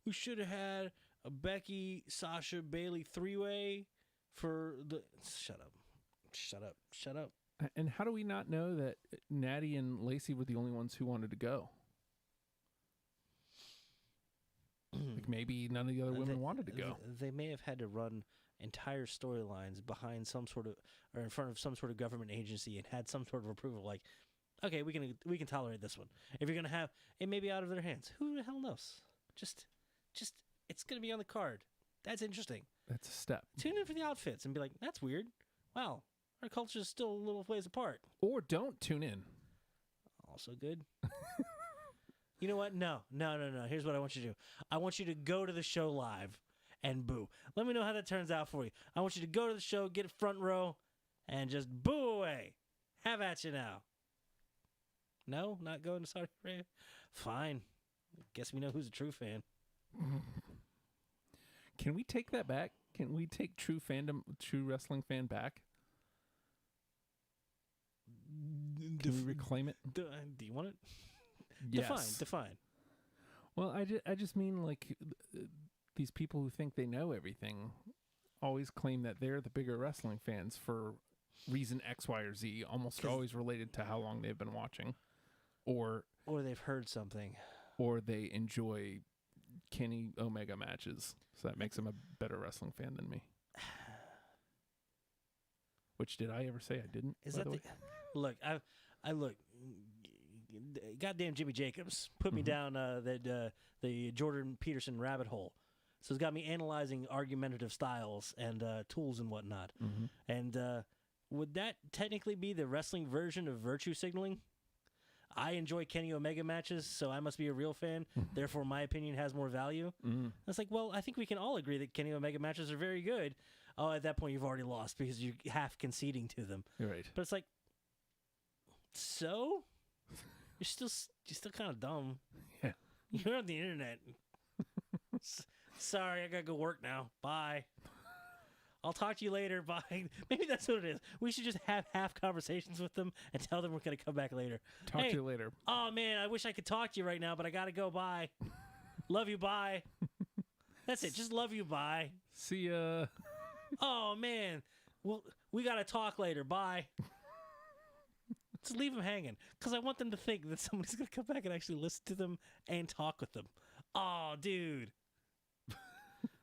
We should have had a Becky, Sasha, Bailey 3-way for the. Shut up. And how do we not know that Natty and Lacey were the only ones who wanted to go? Like, maybe none of the other women wanted to go. They may have had to run entire storylines behind some sort of, or in front of some sort of government agency, and had some sort of approval. Like, okay, we can tolerate this one. If you're gonna have it, may be out of their hands. Who the hell knows? Just it's gonna be on the card. That's interesting. That's a step. Tune in for the outfits and be like, that's weird. Wow, our culture is still a little ways apart. Or don't tune in. Also good. You know what? No. Here's what I want you to do. I want you to go to the show live and boo. Let me know how that turns out for you. I want you to go to the show, get a front row, and just boo away. Have at you now. No? Not going to Saudi Arabia? Fine. Guess we know who's a true fan. Can we take that back? Can we take true wrestling fan back? Can we reclaim it? Do you want it? Yes. Define. Well, I just mean, like, these people who think they know everything always claim that they're the bigger wrestling fans for reason X, Y, or Z, almost always related to how long they've been watching. Or they've heard something. Or they enjoy Kenny Omega matches, so that makes them a better wrestling fan than me. Which, did I ever say I didn't? Is that the look? I look. Goddamn Jimmy Jacobs put me down the Jordan Peterson rabbit hole. So it's got me analyzing argumentative styles and tools and whatnot. And would that technically be the wrestling version of virtue signaling? I enjoy Kenny Omega matches, so I must be a real fan. Therefore, my opinion has more value. It's like, well, I think we can all agree that Kenny Omega matches are very good. Oh, at that point, you've already lost because you're half conceding to them. You're right. But it's like, so? You're still kind of dumb. Yeah. You're on the internet. Sorry, I gotta go work now. Bye. I'll talk to you later. Bye. Maybe that's what it is. We should just have half conversations with them and tell them we're gonna come back later. Talk to you later. Oh man, I wish I could talk to you right now, but I gotta go. Bye. Love you. Bye. That's it. Just love you. Bye. See ya. Oh man. Well, we gotta talk later. Bye. Just leave them hanging. Because I want them to think that somebody's going to come back and actually listen to them and talk with them. Oh, dude.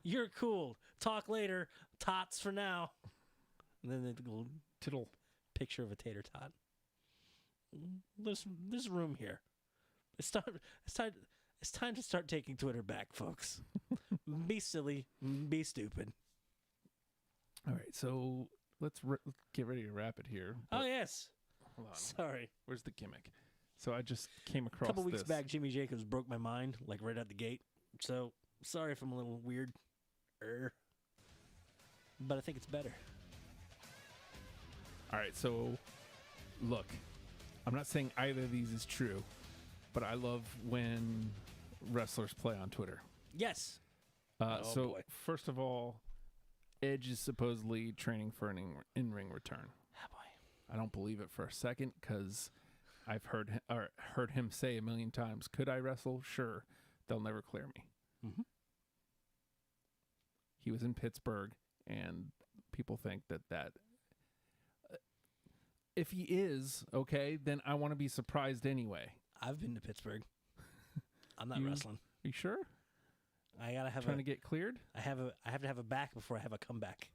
You're cool. Talk later. Tots for now. And then the little Tittle. picture of a tater tot. There's room here. It's time to start taking Twitter back, folks. Be silly. Be stupid. All right, so let's get ready to wrap it here. Oh, yes. Hold on. Sorry. Where's the gimmick? So I just came A across couple weeks this. back, Jimmy Jacobs broke my mind, like right out the gate. So, sorry if I'm a little weird. But I think it's better. All right, so look, I'm not saying either of these is true, but I love when wrestlers play on Twitter. Yes. So boy. first of all, Edge is supposedly training for an in-ring return. Oh, boy. I don't believe it for a second because I've heard him say a million times, "Could I wrestle? Sure. They'll never clear me." Mm-hmm. He was in Pittsburgh, and people think that if he is, okay, then I want to be surprised anyway. I've been to Pittsburgh. I'm not You- wrestling. Are you sure? I gotta have Trying to get cleared? I have to have a back before I have a comeback.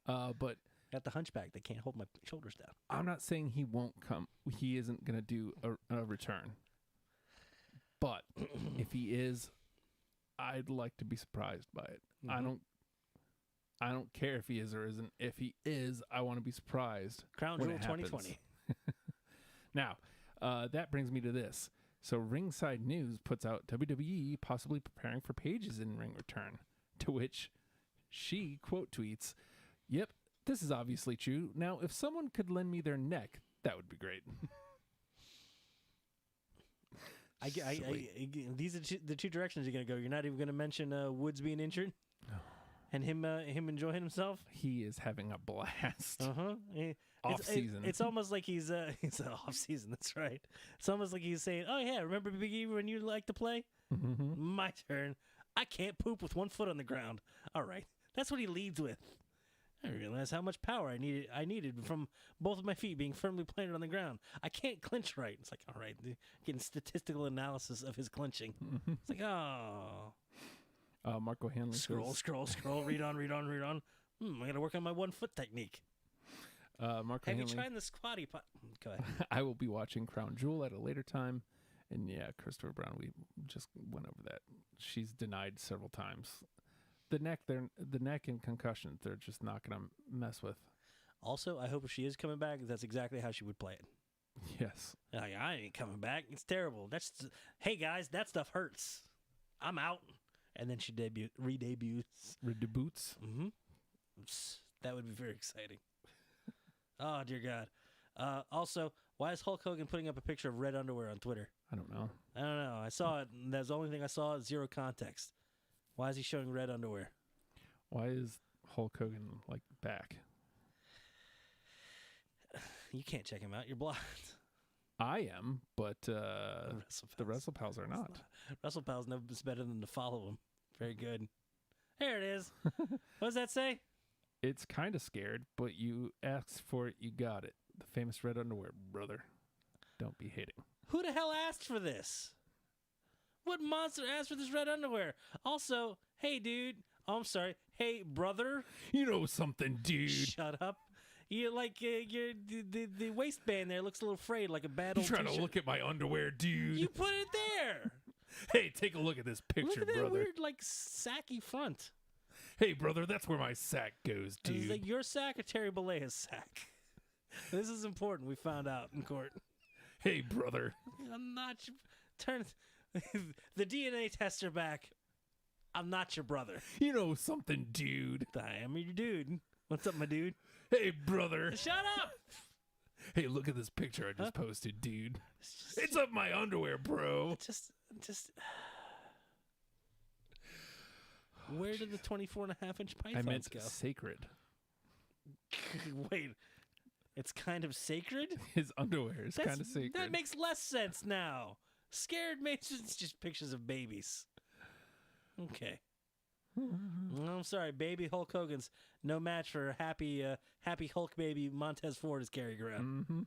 But Got the hunchback that can't hold my shoulders down. I'm not saying he won't come. He isn't going to do a return. But if he is, I'd like to be surprised by it. Mhm. I don't care if he is or isn't. If he is, I want to be surprised. Crown when Jewel it happens. 2020. Now, that brings me to this. So Ringside News puts out WWE possibly preparing for Paige's in-ring return, to which she quote tweets, "Yep, this is obviously true. Now, if someone could lend me their neck, that would be great." These are the two directions you're gonna go. You're not even gonna mention Woods being injured, and him enjoying himself. He is having a blast. Off Off-season. It's almost like he's off season. That's right. It's almost like he's saying, "Oh yeah, remember Big E when you liked to play? My turn. I can't poop with one foot on the ground. All right, that's what he leads with. I realized how much power I needed from both of my feet being firmly planted on the ground. I can't clinch right. It's like, all right, getting statistical analysis of his clinching. It's like, oh, Marco Hanley scroll, read on. I got to work on my 1 foot technique. Marco Have Hanley, you tried the squatty pot? Go ahead. I will be watching Crown Jewel at a later time. And yeah, Christopher Brown, we just went over that. She's denied several times. The neck and concussions, they're just not going to mess with. Also, I hope if she is coming back, that's exactly how she would play it. Yes. Like, I ain't coming back. It's terrible. Hey guys, that stuff hurts. I'm out. And then she re-debuts. Redeboots. Mm-hmm. That would be very exciting. Oh, dear God. Also, why is Hulk Hogan putting up a picture of red underwear on Twitter? I don't know. I don't know. I saw it, and that's the only thing I saw. Zero context. Why is he showing red underwear? Why is Hulk Hogan back? You can't check him out. You're blocked. I am, but the WrestlePals are not. WrestlePals know it's better than to follow him. Very good. There it is. What does that say? It's kind of scared, but you asked for it, you got it. The famous red underwear, brother. Don't be hating. Who the hell asked for this? What monster asked for this red underwear? Also, hey, dude. Oh, I'm sorry. Hey, brother. You know something, dude. Shut up. You the waistband there looks a little frayed, like a bad old You trying t-shirt. to look at my underwear, dude? You put it there. Hey, take a look at this picture, Look at that brother. weird, sacky front. Hey, brother, that's where my sack goes, It's dude. like your sack or Terry Bollea's sack. This is important. We found out in court. Hey, brother. I'm not your... Turn the DNA tests are back. I'm not your brother. You know something, dude. I am your dude. What's up, my dude? Hey, brother. Shut up! Hey, look at this picture I just posted, dude. It's up my underwear, bro. Just... Where did the 24.5-inch I pythons meant go? sacred. Wait. It's kind of sacred? His underwear is kind of sacred. That makes less sense now. Scared makes it's just pictures of babies. Okay. Well, I'm sorry, baby Hulk Hogan's no match for happy Hulk baby Montez Ford is carrying around. Mm-hmm.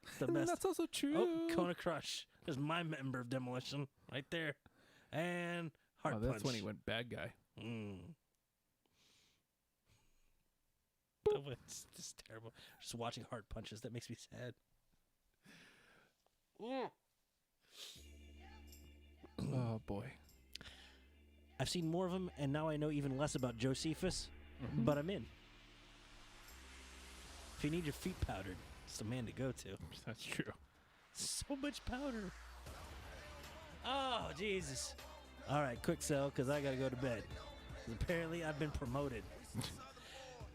It's the And best. that's also true. Oh, Kona Crush. There's my member of Demolition right there. And Heart Punch. That's when he went bad guy. It's just terrible. Just watching Heart Punches, that makes me sad. Oh, boy. I've seen more of him, and now I know even less about Josephus, but I'm in. If you need your feet powdered, it's the man to go to. That's true. So much powder. Oh, Jesus. All right, quick sell, because I got to go to bed. 'Cause apparently, I've been promoted.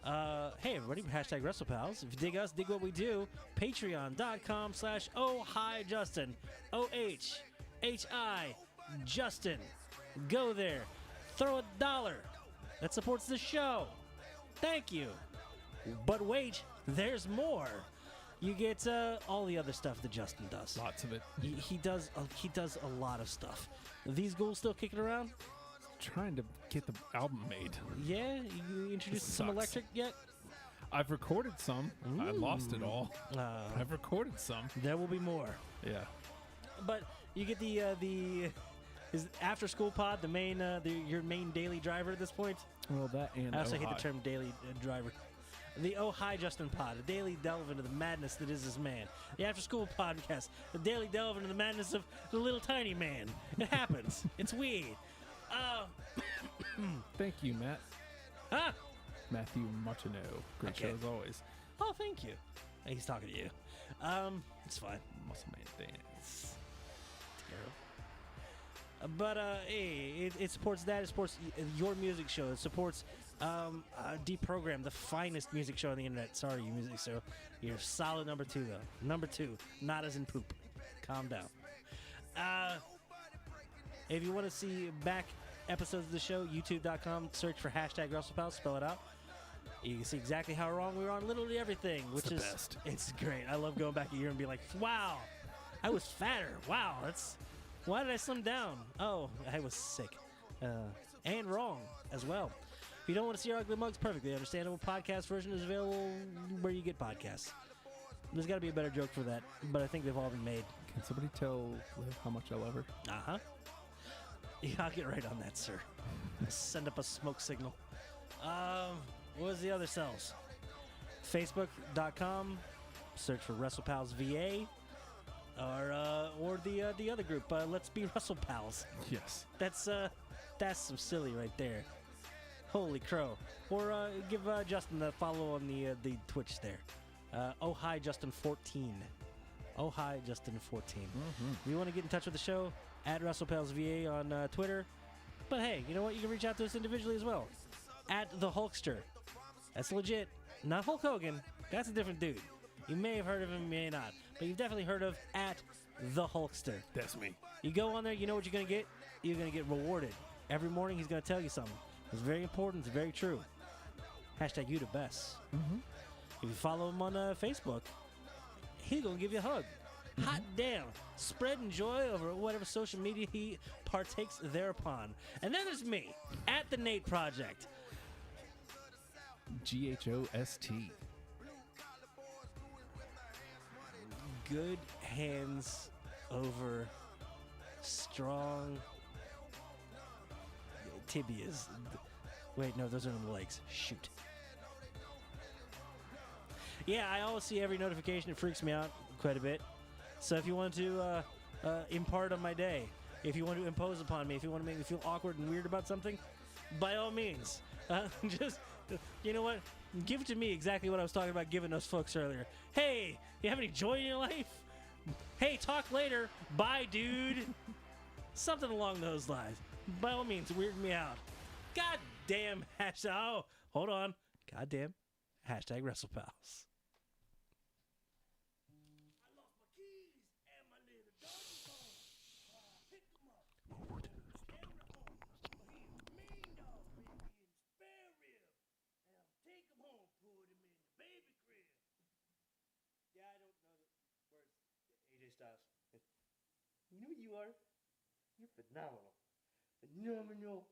Hey, everybody, hashtag WrestlePals. If you dig us, dig what we do. Patreon.com/OhHiJustin. OHHI Justin. Go there. Throw $1. That supports the show. Thank you. But wait, there's more. You get all the other stuff that Justin does. Lots of it. He does a lot of stuff. Are these ghouls still kicking around? Trying to get the album made. Yeah? You introduced some Sucks. electric yet? I've recorded some. I lost it all. I've recorded some. There will be more. Yeah. But you get the is after school pod the main your main daily driver at this point? Well, that and I also hate Ohio. the term daily driver. The Oh Hi Justin pod, a daily delve into the madness that is this man. The after school podcast, the daily delve into the madness of the little tiny man. It happens. It's weird. Thank you, Matt. Huh? Matthew Martineau. Great Okay. show as always. Oh, thank you. Hey, he's talking to you. It's fine. Muscle Man dance. Terrible. But hey, it supports that. It supports your music show. It supports Deprogram, the finest music show on the internet. Sorry, you music show. You're solid number 2 though. Number 2, not as in poop. Calm down. If you want to see back episodes of the show, youtube.com, search for hashtag WrestlePals, spell it out. You can see exactly how wrong we were on literally everything, which It's the is best. It's great. I love going back a year and be like, wow, I was fatter. Wow, why did I slim down? Oh, I was sick. And wrong as well. If you don't want to see our ugly mugs, perfectly understandable. Podcast version is available where you get podcasts. There's got to be a better joke for that, but I think they've all been made. Can somebody tell Liv how much I love her? Uh-huh. Yeah, I'll get right on that, sir. I'll send up a smoke signal. What was the other cells? Facebook.com. Search for WrestlePals VA. Or the other group. Let's be WrestlePals. Yes. That's some silly right there. Holy crow. Or give Justin a follow on the Twitch there. Oh Hi Justin 14. Oh Hi Justin 14. If you want to get in touch with the show, at WrestlePalsVA on Twitter. But hey, you know what? You can reach out to us individually as well. At the Hulkster. That's legit. Not Hulk Hogan. That's a different dude. You may have heard of him, you may not. But you've definitely heard of at the Hulkster. That's me. You go on there, you know what you're going to get? You're going to get rewarded. Every morning he's going to tell you something. It's very important. It's very true. Hashtag you the best. If you follow him on Facebook, he's going to give you a hug. Hot damn. Spreading joy over whatever social media he partakes thereupon. And then there's me, at the Nate Project. GHOST. Good hands over strong tibias. Wait, no, those are the legs. Shoot. Yeah, I always see every notification. It freaks me out quite a bit. So if you want to impart on my day, if you want to impose upon me, if you want to make me feel awkward and weird about something, by all means, just, you know what? Give to me exactly what I was talking about giving those folks earlier. Hey, you have any joy in your life? Hey, talk later. Bye, dude. Something along those lines. By all means, weird me out. God damn hashtag. Oh, hold on. God damn hashtag WrestlePals. You know what you are? You're phenomenal. Phenomenal.